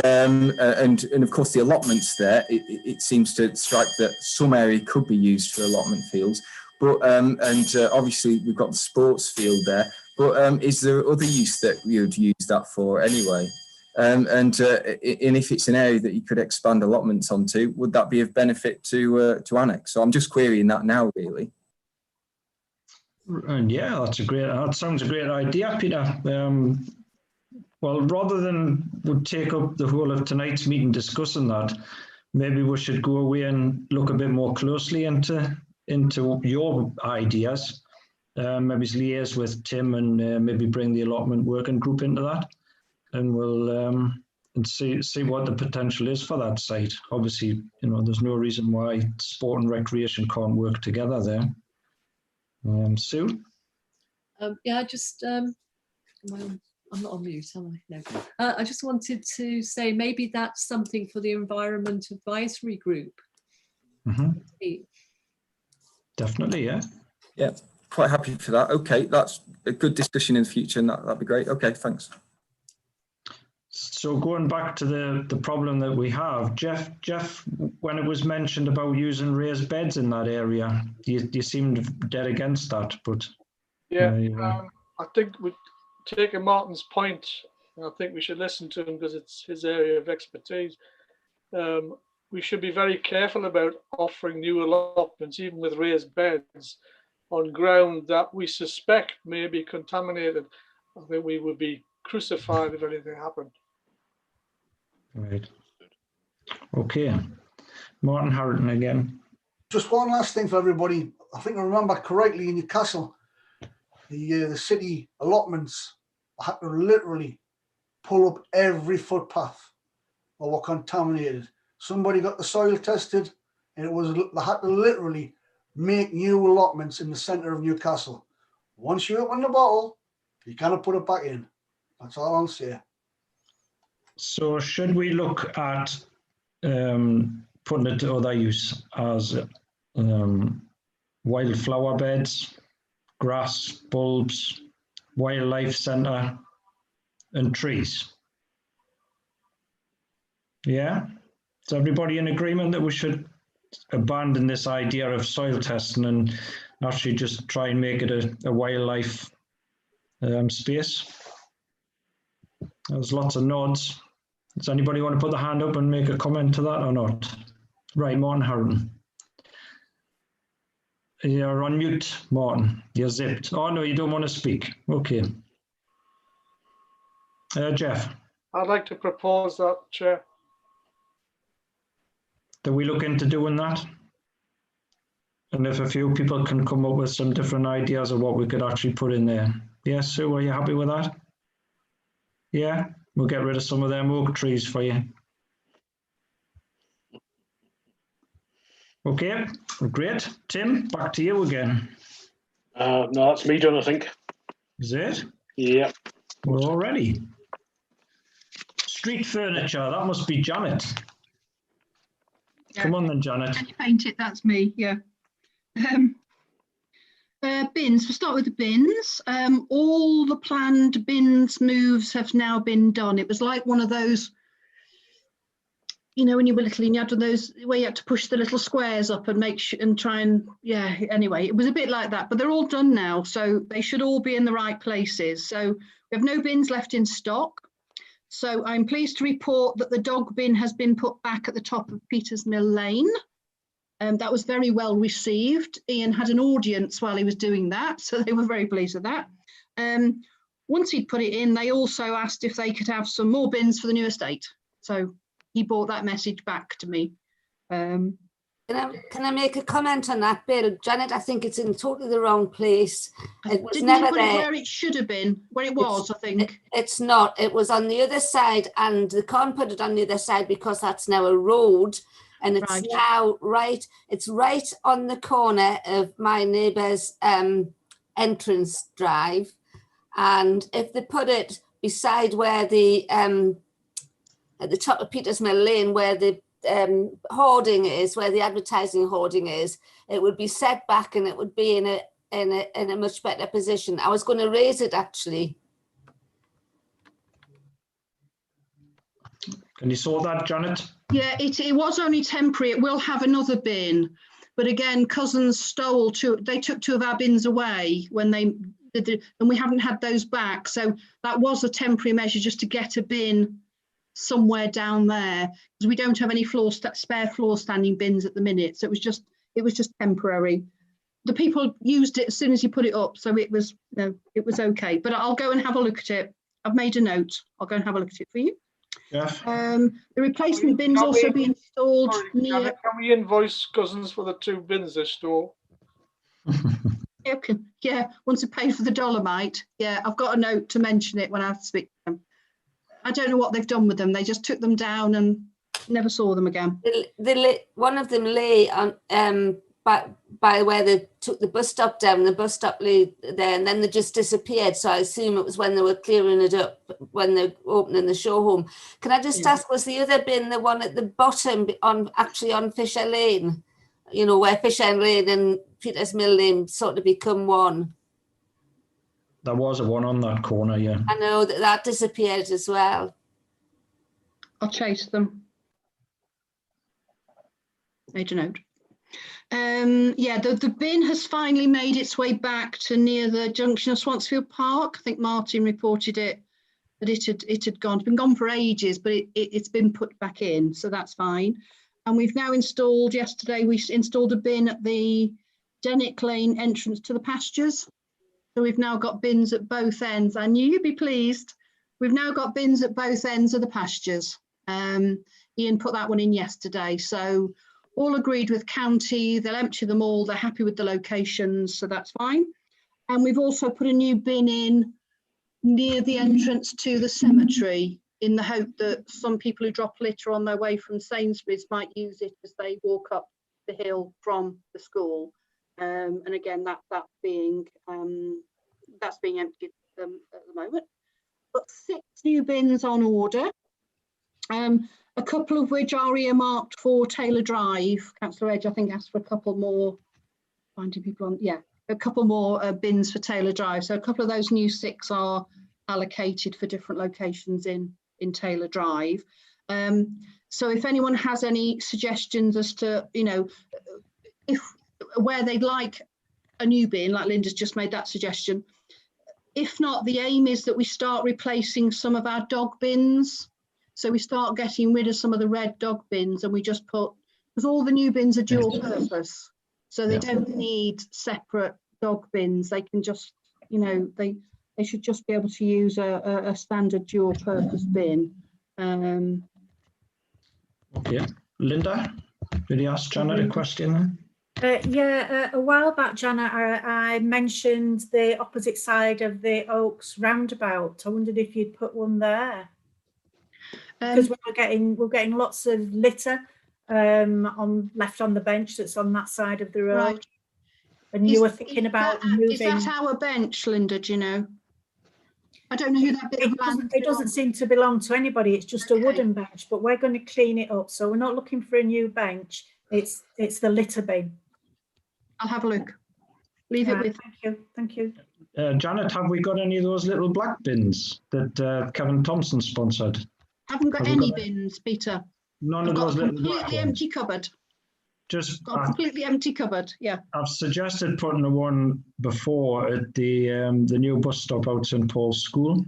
of course the allotments there, it seems to strike that some area could be used for allotment fields, but obviously we've got the sports field there, but is there other use that you would use that for anyway? And if it's an area that you could expand allotments onto, would that be of benefit to Alnwick? So I'm just querying that now, really. And yeah, that sounds a great idea, Peter. Well, rather than would take up the whole of tonight's meeting discussing that, maybe we should go away and look a bit more closely into your ideas. Maybe liaise with Tim and maybe bring the allotment working group into that, and we'll and see what the potential is for that site. Obviously, there's no reason why sport and recreation can't work together there. Sue? Yeah, just I'm not on mute, am I? No. I just wanted to say maybe that's something for the Environment Advisory Group. Mm-hmm. Definitely, yeah. Yeah, quite happy for that. Okay, that's a good discussion in the future, and that'd be great. Okay, thanks. So going back to the problem that we have, Jeff, when it was mentioned about using raised beds in that area, you seemed dead against that, but yeah, I think taking Martin's point, and I think we should listen to him because it's his area of expertise. We should be very careful about offering new allotments, even with raised beds, on ground that we suspect may be contaminated. I think we would be crucified if anything happened. Right. Okay. Martin Harrington again. Just one last thing for everybody. I think I remember correctly in Newcastle, the city allotments had to literally pull up every footpath or were contaminated. Somebody got the soil tested, and they had to literally make new allotments in the centre of Newcastle. Once you open the bottle, you cannot put it back in. That's all I'll say. So should we look at putting it to other use as wildflower beds, grass, bulbs, wildlife centre, and trees? Yeah? Is everybody in agreement that we should abandon this idea of soil testing and actually just try and make it a wildlife space? There's lots of nods. Does anybody want to put their hand up and make a comment to that or not? Right, Martin Harrington. You're on mute, Martin. You're zipped. Oh, no, you don't want to speak. Okay. Jeff. I'd like to propose that, Chair. Do we look into doing that? And if a few people can come up with some different ideas of what we could actually put in there. Yes, Sue, are you happy with that? Yeah, we'll get rid of some of them oak trees for you. Okay, great. Tim, back to you again. No, that's me done, I think. Is it? Yeah. We're all ready. Street furniture, that must be Janet. Yeah. Come on then, Janet. Can you paint it? That's me, yeah. Bins, we'll start with the bins. All the planned bins moves have now been done. It was like one of those, when you were little and you had those where you had to push the little squares up and yeah, anyway, it was a bit like that, but they're all done now. So they should all be in the right places. So we have no bins left in stock. So I'm pleased to report that the dog bin has been put back at the top of Peters Mill Lane. That was very well received. Ian had an audience while he was doing that, so they were very pleased with that. Once he'd put it in, they also asked if they could have some more bins for the new estate. So he brought that message back to me. Can I make a comment on that, Bill? Janet, I think it's in totally the wrong place. It was never there. Where it should have been, where it was, I think. It's not. It was on the other side, and they can't put it on the other side because that's now a road. And it's now it's right on the corner of my neighbour's entrance drive. And if they put it beside where at the top of Peters Mill Lane, where the hoarding is, where the advertising hoarding is, it would be set back and it would be in a much better position. I was going to raise it actually. Can you sort that, Janet? Yeah, it was only temporary. It will have another bin, but again, Cousins stole they took two of our bins away when they did it, and we haven't had those back. So that was a temporary measure just to get a bin somewhere down there, because we don't have any spare floor standing bins at the minute. So it was just temporary. the people used it as soon as you put it up, so it was okay. But I'll go and have a look at it. I've made a note. I'll go and have a look at it for you. Yeah. The replacement bins also be installed near. Can we invoice Cousins for the 2 bins they stole? Yeah, once I paid for the dolomite. Yeah, I've got a note to mention it when I speak to them. I don't know what they've done with them. They just took them down and never saw them again. One of them lay on by where they took the bus stop down. The bus stop lay there, and then they just disappeared. So I assume it was when they were clearing it up, when they're opening the show home. Can I just ask, was the other bin the one at the bottom on Fisher Lane? You know, where Fisher Lane and Peters Mill Lane sort of become one. There was a one on that corner, yeah. I know that disappeared as well. I'll chase them. Made a note. Yeah, the bin has finally made its way back to near the junction of Swansfield Park. I think Martin reported it that it had gone. It's been gone for ages, but it's been put back in, so that's fine. And we've now installed, yesterday we installed a bin at the Dennick Lane entrance to the pastures. So we've now got bins at both ends. I knew you'd be pleased. We've now got bins at both ends of the pastures. Ian put that one in yesterday. So all agreed with county, they'll empty them all. They're happy with the locations, so that's fine. And we've also put a new bin in near the entrance to the cemetery, in the hope that some people who drop litter on their way from Sainsbury's might use it as they walk up the hill from the school. And again, that's being emptied at the moment. But 6 new bins on order, a couple of which are earmarked for Taylor Drive. Councillor Edge, I think, asked for a couple more, finding people on, yeah, a couple more bins for Taylor Drive. So a couple of those new 6 are allocated for different locations in Taylor Drive. So if anyone has any suggestions as to, you know, where they'd like a new bin, like Linda's just made that suggestion. If not, the aim is that we start replacing some of our dog bins. So we start getting rid of some of the red dog bins, and we just put, because all the new bins are dual purpose. So they don't need separate dog bins. They can just, you know, they should just be able to use a standard dual purpose bin. Okay, Linda, did you ask Janet a question? Yeah, a while back, Janet, I mentioned the opposite side of the Oaks roundabout. I wondered if you'd put one there, because we're getting lots of litter left on the bench that's on that side of the road. Right. And you were thinking about moving. Is that our bench, Linda? Do you know? I don't know who that bit of land. It doesn't seem to belong to anybody. It's just a wooden bench, but we're going to clean it up. So we're not looking for a new bench. It's the litter bin. I'll have a look. Leave it with. Thank you. Janet, have we got any of those little black bins that Kevin Thompson sponsored? Haven't got any bins, Peter. None of those little black ones. Completely empty cupboard. Just got a completely empty cupboard. Yeah. I've suggested putting the one before at the new bus stop out St Paul's School,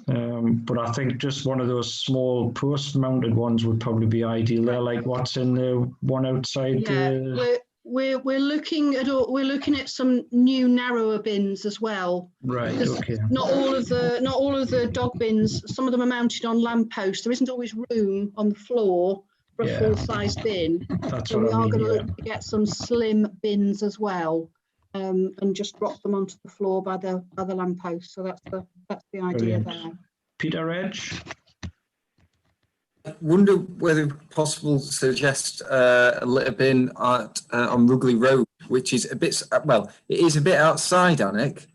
but I think just one of those small post-mounted ones would probably be ideal. They're like what's in the one outside. Yeah, we're looking at some new narrower bins as well. Right. Okay. Not all of the dog bins. Some of them are mounted on lampposts. There isn't always room on the floor for a full-size bin. That's so we are going to yeah. look to get some slim bins as well, and just drop them onto the floor by the lamppost. So that's the idea there. Peter Edge. I wonder whether it's possible to suggest a litter bin on Rugley Road, which is a bit, well, it is a bit outside Alnwick.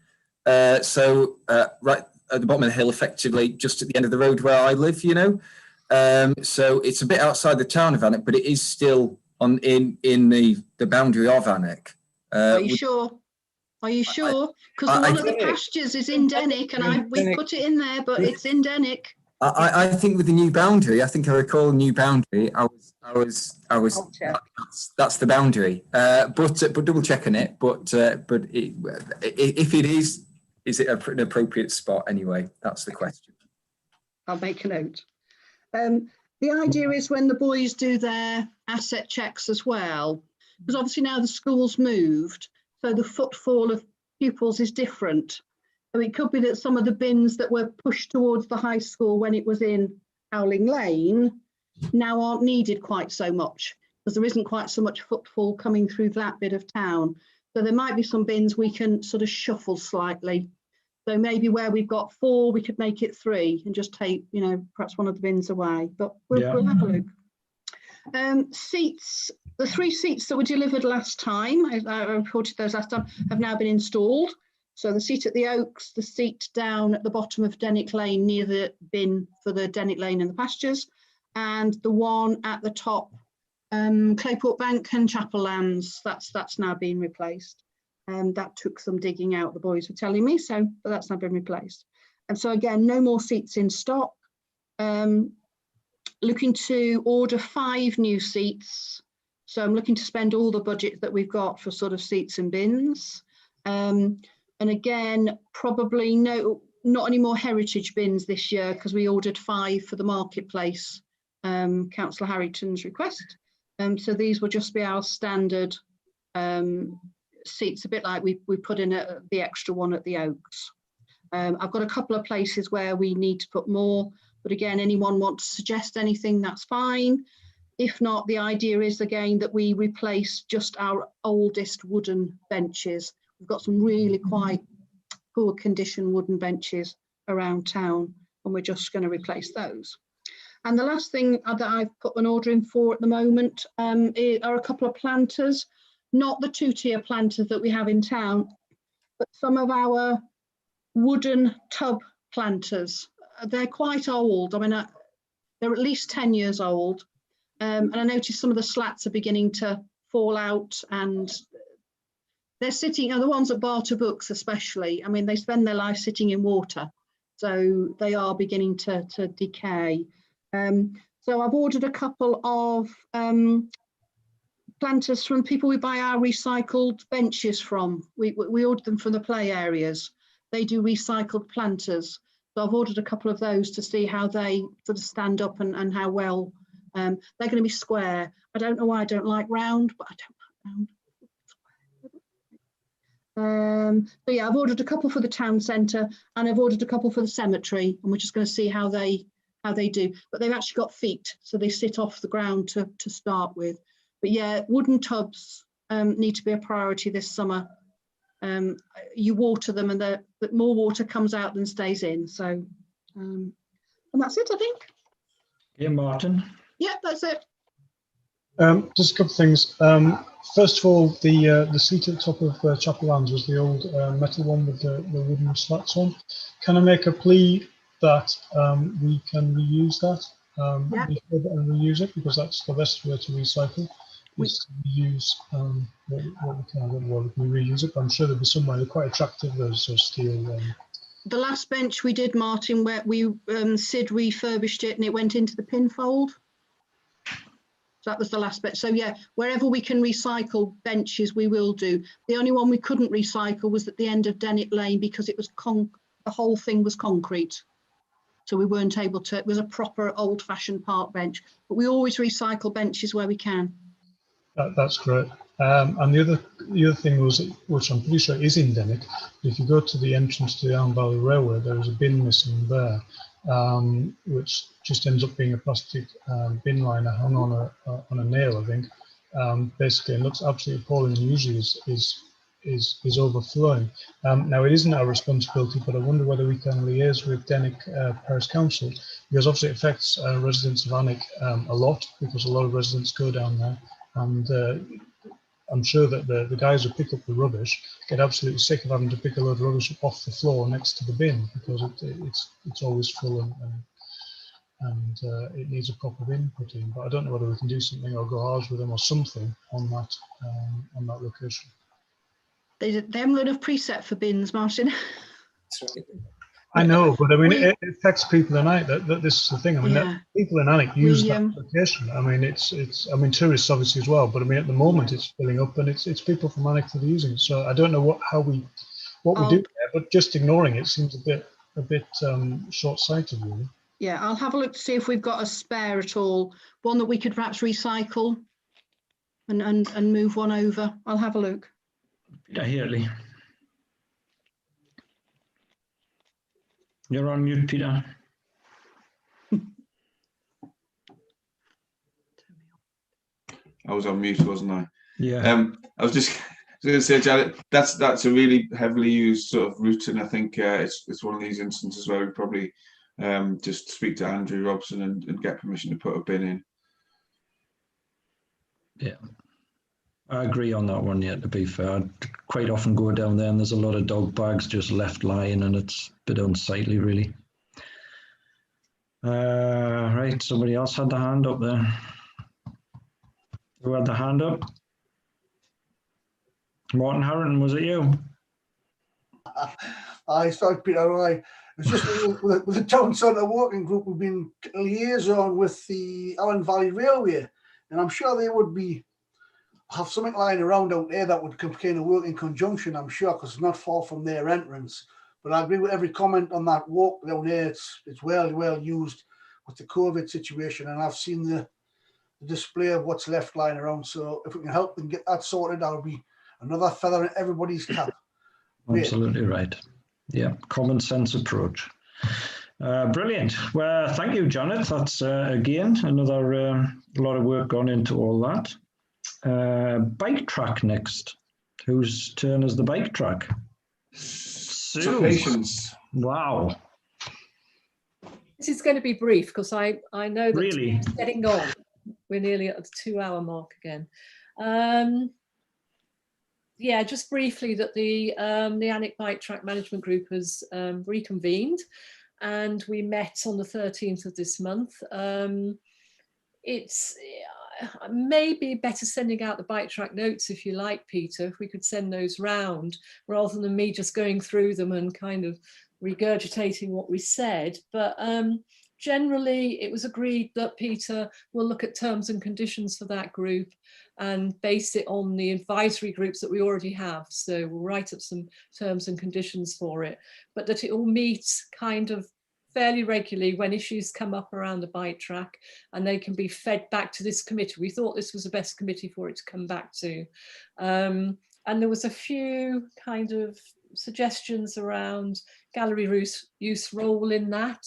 So right at the bottom of the hill, effectively, just at the end of the road where I live, you know. So it's a bit outside the town of Alnwick, but it is still in the boundary of Alnwick. Are you sure? Are you sure? Because one of the pastures is in Dennick, and we put it in there, but it's in Dennick. I think with the new boundary, I think I recall a new boundary. I was. That's the boundary. But double checking it. But if it is it an appropriate spot anyway? That's the question. I'll make a note. The idea is when the boys do their asset checks as well, because obviously now the school's moved, so the footfall of pupils is different. So it could be that some of the bins that were pushed towards the high school when it was in Howling Lane now aren't needed quite so much, because there isn't quite so much footfall coming through that bit of town. So there might be some bins we can sort of shuffle slightly. So maybe where we've got 4, we could make it 3 and just take, you know, perhaps one of the bins away. But we'll have a look. Seats, the 3 seats that were delivered last time, I reported those last time, have now been installed. So the seat at the Oaks, the seat down at the bottom of Dennick Lane near the bin for the Dennick Lane and the pastures, and the one at the top, Clayport Bank and Chapel Lands, that's now been replaced. That took some digging out, the boys were telling me, but that's now been replaced. And so again, no more seats in stock. Looking to order 5 new seats. So I'm looking to spend all the budget that we've got for sort of seats and bins. And again, probably not any more heritage bins this year, because we ordered 5 for the marketplace, Councillor Harrington's request. So these will just be our standard seats, a bit like we put in the extra one at the Oaks. I've got a couple of places where we need to put more, but again, anyone want to suggest anything, that's fine. If not, the idea is again that we replace just our oldest wooden benches. We've got some really quite poor condition wooden benches around town, and we're just going to replace those. And the last thing that I've put an order in for at the moment are a couple of planters, not the 2-tier planters that we have in town, but some of our wooden tub planters. They're quite old. I mean, they're at least 10 years old. And I noticed some of the slats are beginning to fall out, and they're sitting, the ones at Barter Books especially, I mean, they spend their life sitting in water. So they are beginning to decay. So I've ordered a couple of planters from people we buy our recycled benches from. We ordered them from the play areas. They do recycled planters. So I've ordered a couple of those to see how they sort of stand up and how well. They're going to be square. I don't know why I don't like round, but I don't like round. But yeah, I've ordered a couple for the town centre, and I've ordered a couple for the cemetery, and we're just going to see how they do. But they've actually got feet, so they sit off the ground to start with. But yeah, wooden tubs need to be a priority this summer. You water them, and the more water comes out than stays in. So, and that's it, I think. Yeah, Martin. Yeah, that's it. Just a couple of things. First of all, the seat at the top of Chapel Lands was the old metal one with the wooden slats on. Can I make a plea that we can reuse that? Yeah. And reuse it, because that's the best way to recycle. Is to reuse what we can. I don't know what we can reuse it, but I'm sure there'll be somewhere. They're quite attractive, those steel. The last bench we did, Martin, where we Sid refurbished it and it went into the pinfold. So that was the last bit. So yeah, wherever we can recycle benches, we will do. The only one we couldn't recycle was at the end of Dennick Lane, because it was the whole thing was concrete. So we weren't able to, it was a proper old-fashioned park bench. But we always recycle benches where we can. That's great. And the other thing was, which I'm pretty sure is in Dennick, if you go to the entrance to the Arm Valley Railway, there is a bin missing there, which just ends up being a plastic bin liner hung on a nail, I think. Basically, it looks absolutely appalling, and usually is overflowing. Now, it isn't our responsibility, but I wonder whether we can liaise with Dennick Parish Council, because obviously it affects residents of Alnwick a lot, because a lot of residents go down there. And I'm sure that the guys who pick up the rubbish get absolutely sick of having to pick a load of rubbish off the floor next to the bin, because it's always full and it needs a proper bin put in. But I don't know whether we can do something or go ours with them or something on that location. They haven't got enough preset for bins, Martin. I know, but I mean, it affects people tonight. That this is the thing. I mean, that people in Alnwick use that location. I mean, it's. I mean, tourists obviously as well. But I mean, at the moment, it's filling up, and it's people from Alnwick that are using it. So I don't know what we do there, but just ignoring it seems a bit short-sighted, really. Yeah, I'll have a look to see if we've got a spare at all, one that we could perhaps recycle, and move one over. I'll have a look. Peter Haley. You're on mute, Peter. I was on mute, wasn't I? Yeah. I was just going to say, Janet, that's a really heavily used sort of route, and I think it's one of these instances where we probably just speak to Andrew Robson and get permission to put a bin in. Yeah, I agree on that one. Yeah, to be fair, I quite often go down there and there's a lot of dog bags just left lying, and it's a bit unsightly, really. Right, somebody else had the hand up there. Who had the hand up? Martin Harrington, was it you? I started Peter. It was just with the Town Centre Working Group. We've been liaison with the Allen Valley Railway, and I'm sure they would have something lying around out there that would kind of work in conjunction. I'm sure, because it's not far from their entrance. But I agree with every comment on that walk down there. It's well used with the COVID situation, and I've seen the display of what's left lying around. So if we can help them get that sorted, that'll be another feather in everybody's cap. Absolutely right. Yeah, common sense approach. Brilliant. Well, thank you, Janet. That's again another lot of work gone into all that. Bike track next. Whose turn is the bike track? So patience. Wow. This is going to be brief because I know that really it's getting on. We're nearly at the 2-hour mark again. Yeah, just briefly that the ANIC Bike Track Management Group has reconvened, and we met on the 13th of this month. It's maybe better sending out the bike track notes, if you like, Peter, if we could send those round rather than me just going through them and kind of regurgitating what we said. But generally, it was agreed that Peter will look at terms and conditions for that group and base it on the advisory groups that we already have. So we'll write up some terms and conditions for it, but that it will meet kind of fairly regularly when issues come up around the bike track, and they can be fed back to this committee. We thought this was the best committee for it to come back to. And there was a few kind of suggestions around gallery use role in that.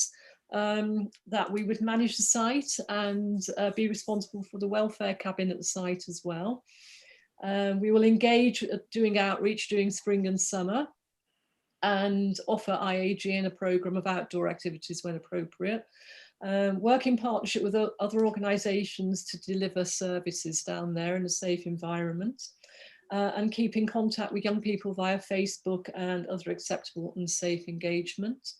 That we would manage the site and be responsible for the welfare cabin at the site as well. We will engage at doing outreach during spring and summer and offer IAG in a programme of outdoor activities when appropriate. Work in partnership with other organisations to deliver services down there in a safe environment. And keep in contact with young people via Facebook and other acceptable and safe engagement,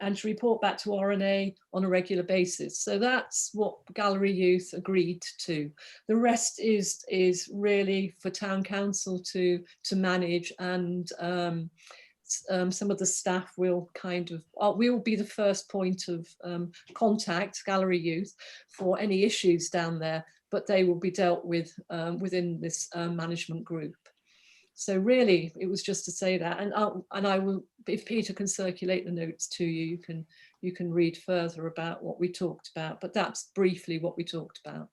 and to report back to RNA on a regular basis. So that's what Gallery Youth agreed to. The rest is really for Town Council to manage, and some of the staff will kind of, we will be the first point of contact, Gallery Youth, for any issues down there, but they will be dealt with within this management group. So really, it was just to say that, and I will, if Peter can circulate the notes to you, you can read further about what we talked about. But that's briefly what we talked about.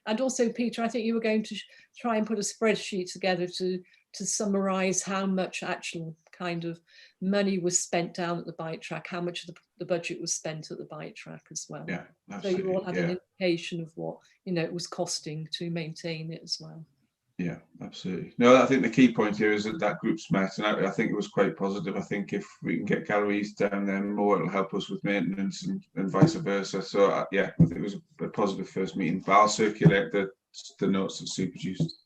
And also, Peter, I think you were going to try and put a spreadsheet together to summarise how much actual kind of money was spent down at the bike track, how much of the budget was spent at the bike track as well. Yeah, so you all had an indication of what it was costing to maintain it as well. Yeah, absolutely. No, I think the key point here is that group's met, and I think it was quite positive. I think if we can get galleries down there more, it'll help us with maintenance and vice versa. So yeah, I think it was a positive first meeting. But I'll circulate the notes that Sue produced.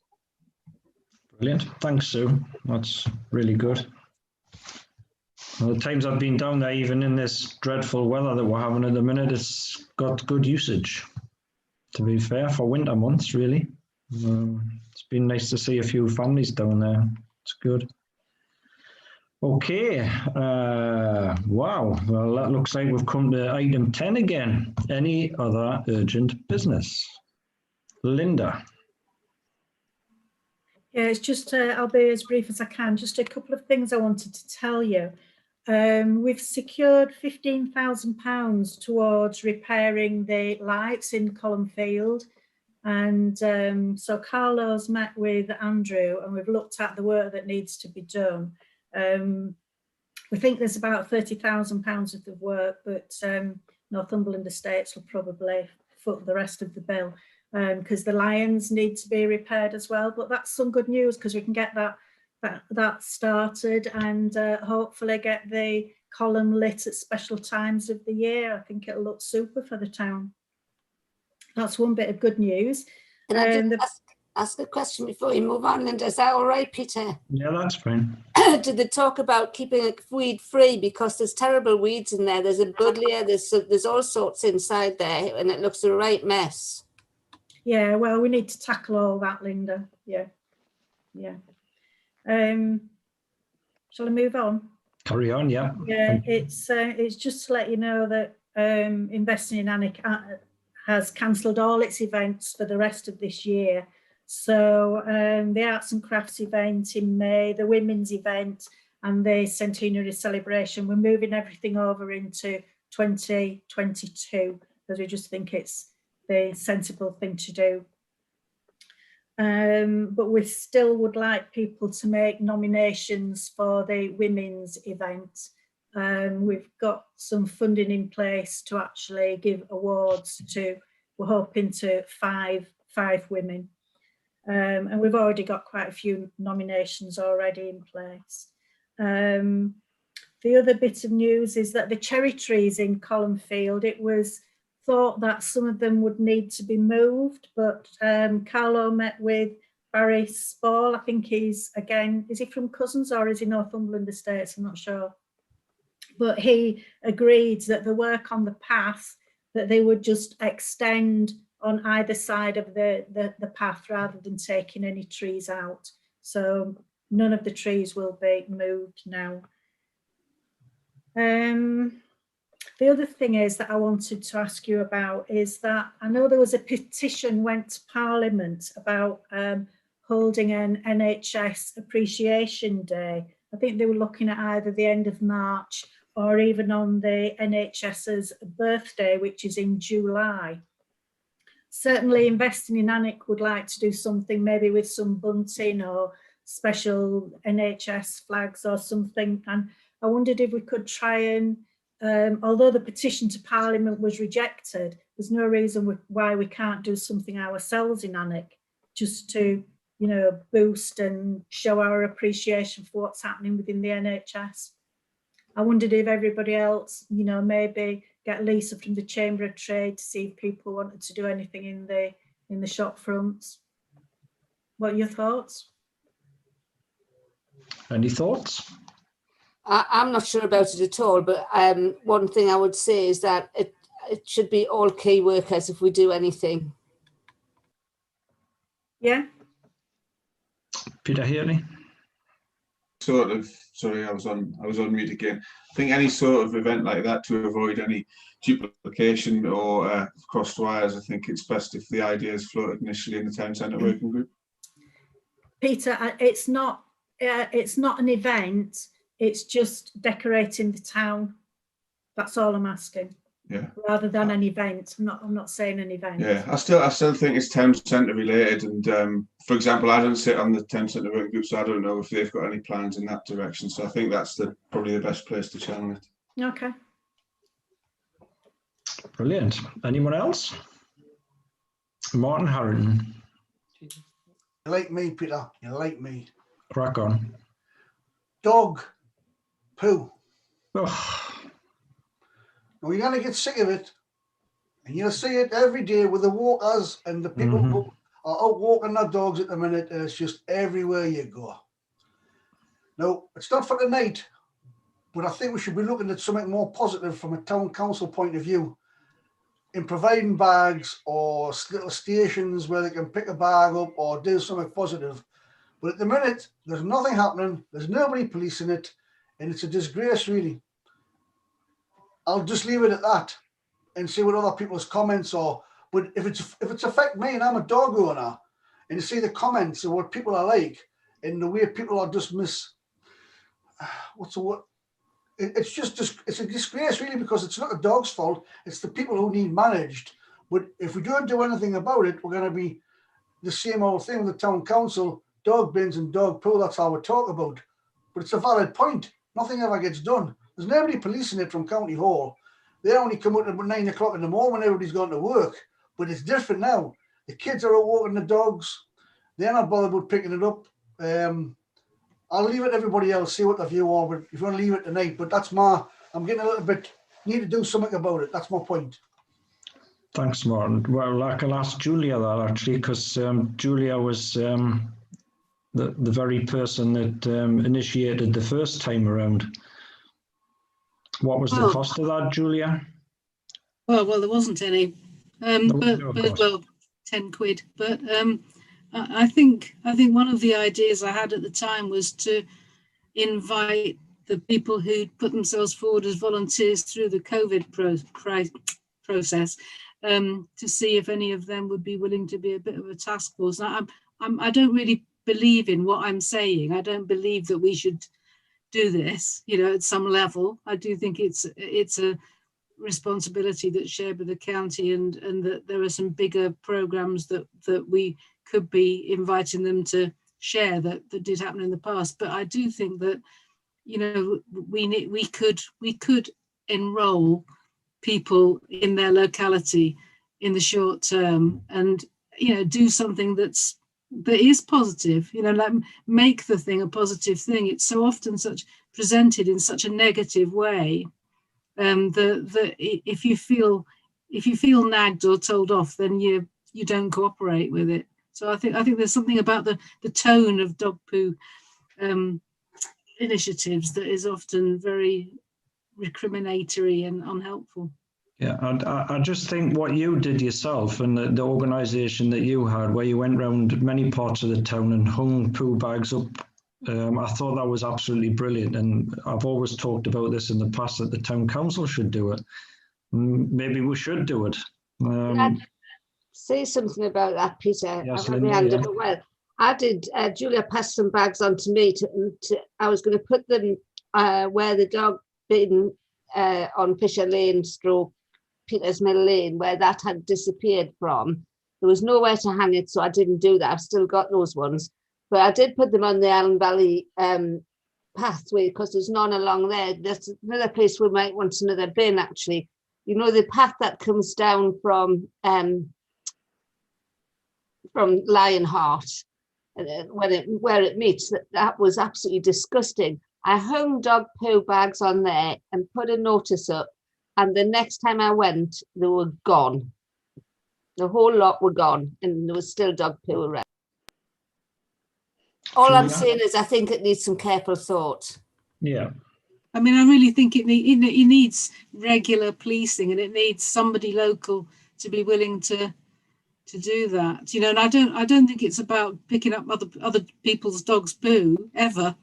Brilliant. Thanks, Sue. That's really good. Well, the times I've been down there, even in this dreadful weather that we're having at the minute, it's got good usage, to be fair, for winter months, really. It's been nice to see a few families down there. It's good. Okay. Wow. Well, that looks like we've come to item 10 again. Any other urgent business? Linda. Yeah, it's just, I'll be as brief as I can. Just a couple of things I wanted to tell you. We've secured £15,000 towards repairing the lights in Column Field. And so Carlo's met with Andrew and we've looked at the work that needs to be done. We think there's about £30,000 worth of work, but Northumberland Estates will probably foot the rest of the bill because the lions need to be repaired as well. But that's some good news because we can get that started and hopefully get the column lit at special times of the year. I think it'll look super for the town. That's one bit of good news. Can I just ask a question before you move on, Linda? Is that all right, Peter? Yeah, that's fine. Did they talk about keeping it weed free? Because there's terrible weeds in there. There's a buddleia, there's all sorts inside there, and it looks a right mess. Yeah, well, we need to tackle all that, Linda. Yeah. Shall I move on? Carry on, yeah. Yeah, it's just to let you know that Investing in Annick has cancelled all its events for the rest of this year. So the Arts and Crafts event in May, the Women's event and the Centenary celebration, we're moving everything over into 2022 because we just think it's the sensible thing to do. But we still would like people to make nominations for the women's event. We've got some funding in place to actually give awards to, we're hoping to five women. And we've already got quite a few nominations already in place. The other bit of news is that the cherry trees in Columnfield, it was thought that some of them would need to be moved, but Carlo met with Barry Spall. I think he's, again, is he from Cousins or is he Northumberland Estates? I'm not sure. But he agreed that the work on the path, that they would just extend on either side of the path rather than taking any trees out. So none of the trees will be moved now. The other thing is that I wanted to ask you about is that I know there was a petition went to Parliament about holding an NHS Appreciation Day. I think they were looking at either the end of March or even on the NHS's birthday, which is in July. Certainly Investing in Annick would like to do something maybe with some bunting or special NHS flags or something. And I wondered if we could try and, although the petition to Parliament was rejected, there's no reason why we can't do something ourselves in Annick, just to, you know, boost and show our appreciation for what's happening within the NHS. I wondered if everybody else, you know, maybe get Lisa from the Chamber of Trade to see if people wanted to do anything in the shop fronts. What are your thoughts? Any thoughts? I'm not sure about it at all, but one thing I would say is that it should be all key workers if we do anything. Yeah. Peter Hearney? Sort of, sorry, I was on mute again. I think any sort of event like that, to avoid any duplication or crossed wires, I think it's best if the idea is floated initially in the town centre working group. Peter, it's not an event, it's just decorating the town. That's all I'm asking. Yeah. Rather than an event. I'm not saying an event. Yeah, I still think it's town centre related, and for example, I don't sit on the town centre working group, so I don't know if they've got any plans in that direction. So I think that's probably the best place to channel it. Okay. Brilliant. Anyone else? Martin Harrington. You like me, Peter. You like me. Crack on. Dog poo. Oh. Now you're going to get sick of it, and you'll see it every day with the walkers and the people who are out walking their dogs at the minute, and it's just everywhere you go. Now, it's not for tonight, but I think we should be looking at something more positive from a town council point of view in providing bags or little stations where they can pick a bag up or do something positive. But at the minute, there's nothing happening, there's nobody policing it, and it's a disgrace, really. I'll just leave it at that and see what other people's comments are. But if it's affect me and I'm a dog owner, and you see the comments of what people are like and the way people are just it's a disgrace, really, because it's not the dog's fault. It's the people who need managed But if we don't do anything about it, we're going to be the same old thing with the town council, dog bins and dog poo. That's all we talk about. But it's a valid point. Nothing ever gets done. There's nobody policing it from County Hall. They only come out at 9 o'clock in the morning when everybody's gone to work. But it's different now. The kids are out walking the dogs. They're not bothered about picking it up. I'll leave it to everybody else, see what the view are, but if you want to leave it tonight, but that's I'm getting a little bit, need to do something about it. That's my point. Thanks, Martin. Well, I'll ask Julia that actually, because Julia was the very person that initiated the first time around. What was the cost of that, Julia? Well, there wasn't any, well, 10 quid. But I think one of the ideas I had at the time was to invite the people who put themselves forward as volunteers through the COVID process to see if any of them would be willing to be a bit of a task force. Now, I don't really believe in what I'm saying. I don't believe that we should do this, at some level. I do think it's a responsibility that's shared with the county, and that there are some bigger programs that we could be inviting them to share that did happen in the past. But I do think that we could enroll people in their locality in the short term, and do something that is positive, like make the thing a positive thing. It's so often presented in such a negative way, that if you feel nagged or told off, then you don't cooperate with it. So I think there's something about the tone of dog poo initiatives that is often very recriminatory and unhelpful. Yeah, and I just think what you did yourself and the organisation that you had, where you went around many parts of the town and hung poo bags up, I thought that was absolutely brilliant. And I've always talked about this in the past, that the town council should do it. Maybe we should do it. Say something about that, Peter. Yes, I've Linda, yeah. Well, I did. Julia passed some bags on to me. I was going to put them where the dog bin on Fisher Lane stroke Peter's Mill Lane, where that had disappeared from. There was nowhere to hang it, so I didn't do that. I've still got those ones. But I did put them on the Allen Valley pathway, because there's none along there. There's another place we might want another bin, actually. The path that comes down from Lionheart, where it meets, that was absolutely disgusting. I hung dog poo bags on there and put a notice up, and the next time I went, they were gone. The whole lot were gone, and there was still dog poo around. All I'm saying is I think it needs some careful thought. Yeah. I mean, I really think it needs regular policing, and it needs somebody local to be willing to do that, and I don't think it's about picking up other people's dogs' poo ever.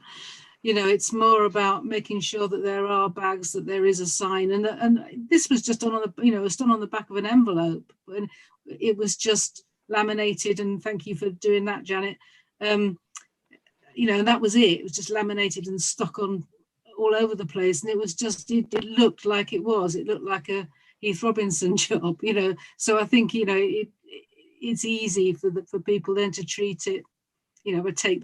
It's more about making sure that there are bags, that there is a sign, and this was just done on it was done on the back of an envelope, and it was just laminated. And thank you for doing that, Janet. And that was it. It was just laminated and stuck on all over the place, and it was just it looked like it looked like a Heath Robinson job, So I think it's easy for people then to treat it, or take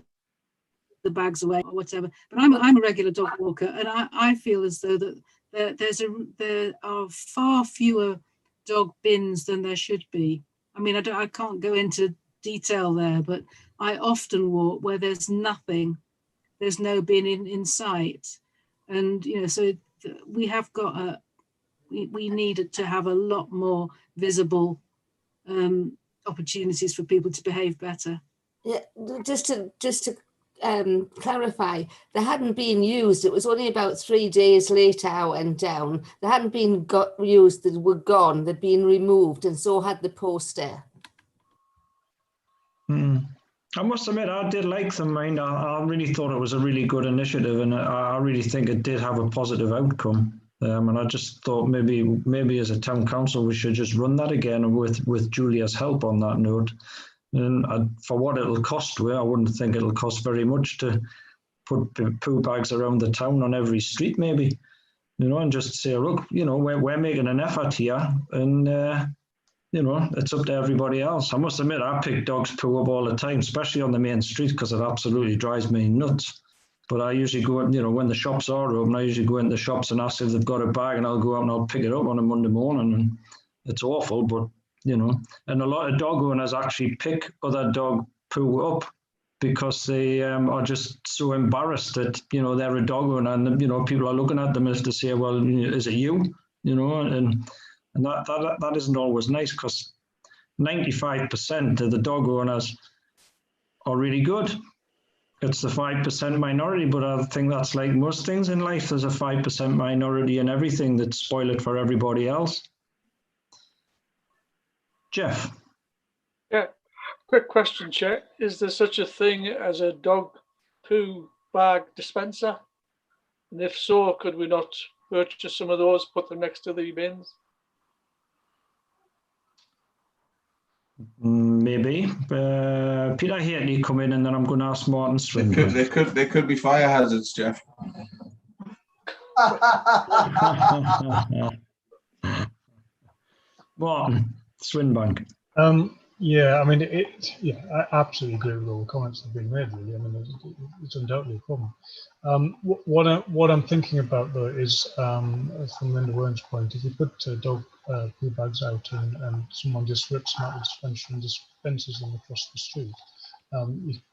the bags away or whatever. But I'm a regular dog walker, and I feel as though that there are far fewer dog bins than there should be. I mean, I can't go into detail there, but I often walk where there's nothing, there's no bin in sight, and so we have got we need to have a lot more visible opportunities for people to behave better. Yeah, just to clarify, they hadn't been used. It was only about 3 days later I went down. They hadn't been used, they were gone, they'd been removed, and so had the poster. I must admit, I did like them. I really thought it was a really good initiative, and I really think it did have a positive outcome. And I just thought maybe as a town council we should just run that again with Julia's help on that note. And for what it'll cost, I wouldn't think it'll cost very much to put poo bags around the town on every street, maybe, and just say, look, we're making an effort here, and you know, it's up to everybody else. I must admit, I pick dog's poo up all the time, especially on the main street, because it absolutely drives me nuts. But I usually go, you know, when the shops are open, I usually go into the shops and ask if they've got a bag, and I'll go out and I'll pick it up on a Monday morning. And it's awful, but, you know, and a lot of dog owners actually pick other dog poo up because they are just so embarrassed that, you know, they're a dog owner, and, you know, people are looking at them as to say, well, is it you? You know, and that isn't always nice, because 95% of the dog owners are really good. It's the 5% minority, but I think that's like most things in life. There's a 5% minority in everything that spoil it for everybody else. Jeff. Yeah, quick question, Chair. Is there such a thing as a dog poo bag dispenser? And if so, could we not purchase some of those, put them next to the bins? Maybe. Peter Haley come in, and then I'm going to ask Martin Swinburne. They could be fire hazards, Jeff. Martin Swinburne. Yeah, I mean, I absolutely agree with all the comments that have been made, really. I mean, it's undoubtedly a problem. What I'm thinking about, though, is from Linda Wern's point, if you put dog poo bags out and someone just rips them out of the dispenser and dispenses them across the street,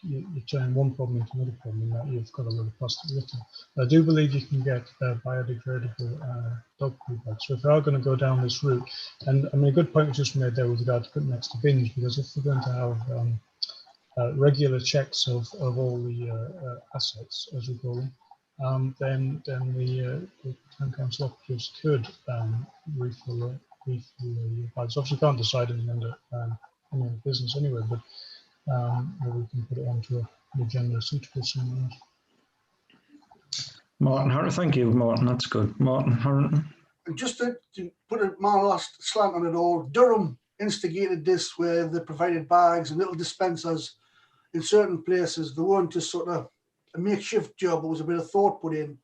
you're turning one problem into another problem, in that you've got a lot of plastic litter. I do believe you can get biodegradable dog poo bags. So if we are going to go down this route, and I mean, a good point was just made there with regard to putting next to bins, because if we're going to have regular checks of all the assets, as we call them, then the town council operatives could refill the bags. Obviously, can't decide anything under business anyway, but we can put it onto an agenda suitable somewhere else. Martin Harrington, thank you, Martin. That's good. Martin Harrington. And just to put my last slant on it all, Durham instigated this, where they provided bags and little dispensers in certain places. They weren't just sort of a makeshift job. There was a bit of thought put in.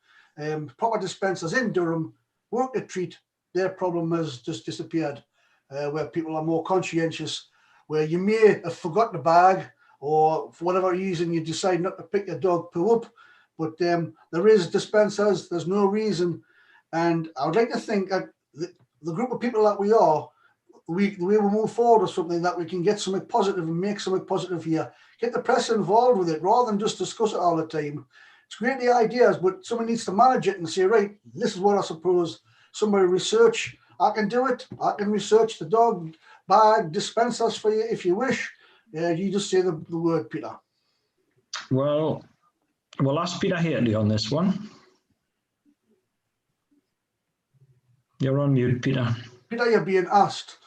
Proper dispensers in Durham work a treat. Their problem has just disappeared, where people are more conscientious, where you may have forgotten a bag, or for whatever reason you decide not to pick your dog poo up, but there is dispensers. There's no reason, and I would like to think that the group of people that we are, we will move forward with something that we can get something positive and make something positive here. Get the press involved with it rather than just discuss it all the time. It's great, the ideas, but someone needs to manage it and say, right, this is what I suppose somebody research. I can do it. I can research the dog bag dispensers for you if you wish. You just say the word, Peter. Well, we'll ask Peter Haley on this one. You're on mute, Peter. Peter, you're being asked.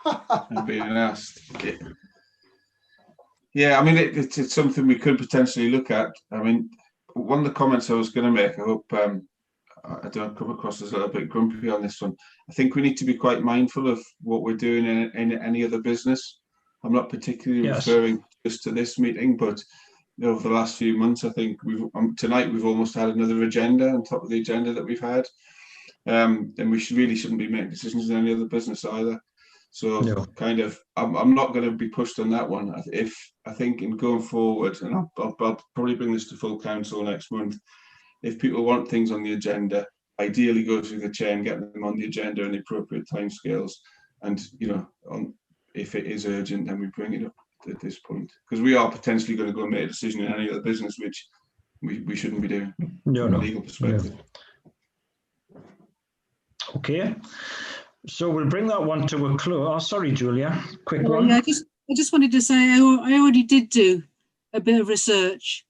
I'm being asked. Yeah, I mean, it's something we could potentially look at. I mean, one of the comments I was going to make, I hope I don't come across as a little bit grumpy on this one. I think we need to be quite mindful of what we're doing in any other business. I'm not particularly referring just to this meeting, but over the last few months, I think tonight we've almost had another agenda on top of the agenda that we've had. And we really shouldn't be making decisions in any other business either. So kind of, I'm not going to be pushed on that one. I think in going forward, and I'll probably bring this to full council next month, if people want things on the agenda, ideally go through the chair and get them on the agenda in the appropriate timescales. And, you know, if it is urgent, then we bring it up at this point. Because we are potentially going to go and make a decision in any other business, which we shouldn't be doing from a legal perspective. Okay. So we'll bring that one to a close. Oh, sorry, Julia. Quick one. Yeah, I just wanted to say I already did do a bit of research,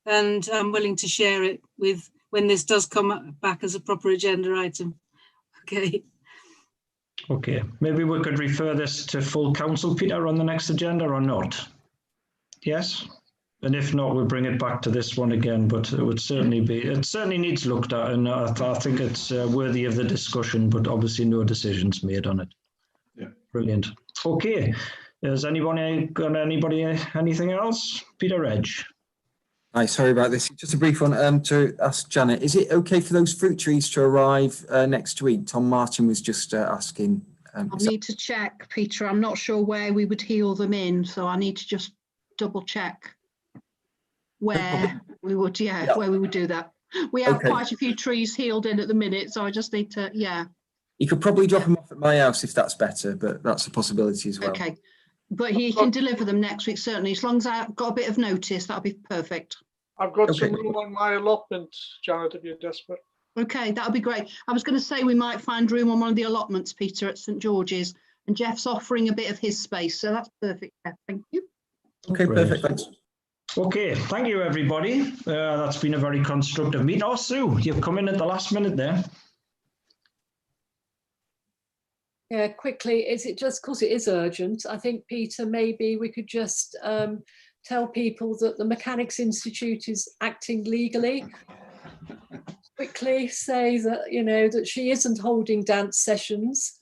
and I'm willing to share it with when this does come back as a proper agenda item. Okay. Okay. Maybe we could refer this to full council, Peter, on the next agenda or not? Yes? And if not, we'll bring it back to this one again, but it certainly needs looked at, and I think it's worthy of the discussion, but obviously no decisions made on it. Yeah. Brilliant. Okay. Has anybody got anything else? Peter Edge. Hi, sorry about this. Just a brief one to ask Janet. Is it okay for those fruit trees to arrive next week? Tom Martin was just asking I'll need to check, Peter. I'm not sure where we would heal them in, so I need to just double check where we would, where we would do that. We have quite a few trees healed in at the minute, so I just need to, You could probably drop them off at my house if that's better, but that's a possibility as well. Okay, but he can deliver them next week, certainly. As long as I've got a bit of notice, that'll be perfect. I've got some room on my allotment, Janet, if you're desperate. Okay, that'll be great. I was going to say we might find room on one of the allotments, Peter, at St George's, and Jeff's offering a bit of his space, so that's perfect. Jeff. Thank you. Okay, perfect. Thanks. Okay, thank you, everybody. That's been a very constructive meeting. Oh, Sue, you've come in at the last minute there. Yeah, quickly, is it just because it is urgent? I think, Peter, maybe we could just tell people that the Mechanics Institute is acting legally. Quickly say that, you know, that she isn't holding dance sessions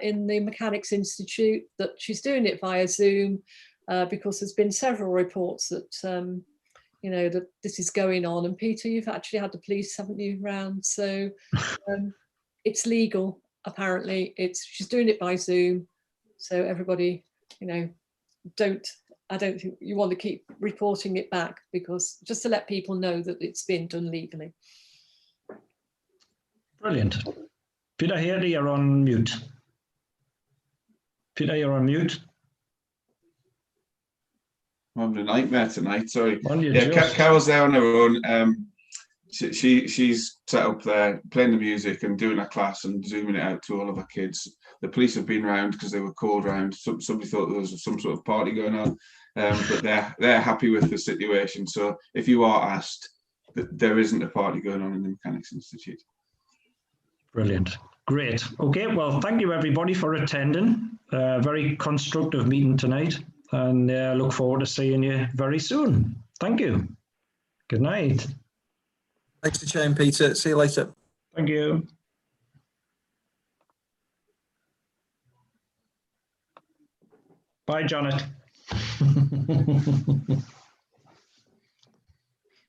in the Mechanics Institute, that she's doing it via Zoom, because there's been several reports that, you know, that this is going on. And Peter, you've actually had the police, haven't you, round? So it's legal, apparently. She's doing it by Zoom. So everybody, you know, I don't think you want to keep reporting it back, because just to let people know that it's been done legally. Brilliant. Peter Haley, you're on mute. Peter, you're on mute. I'm having a nightmare tonight, sorry. Yeah, Carol's there on her own. She's set up there, playing the music and doing her class and zooming it out to all of her kids. The police have been round because they were called round. Somebody thought there was some sort of party going on, but they're happy with the situation. So if you are asked, there isn't a party going on in the Mechanics Institute. Brilliant. Great. Okay, well, thank you, everybody, for attending. Very constructive meeting tonight, and look forward to seeing you very soon. Thank you. Good night. Thanks for chatting, Peter. See you later. Thank you. Bye, Janet.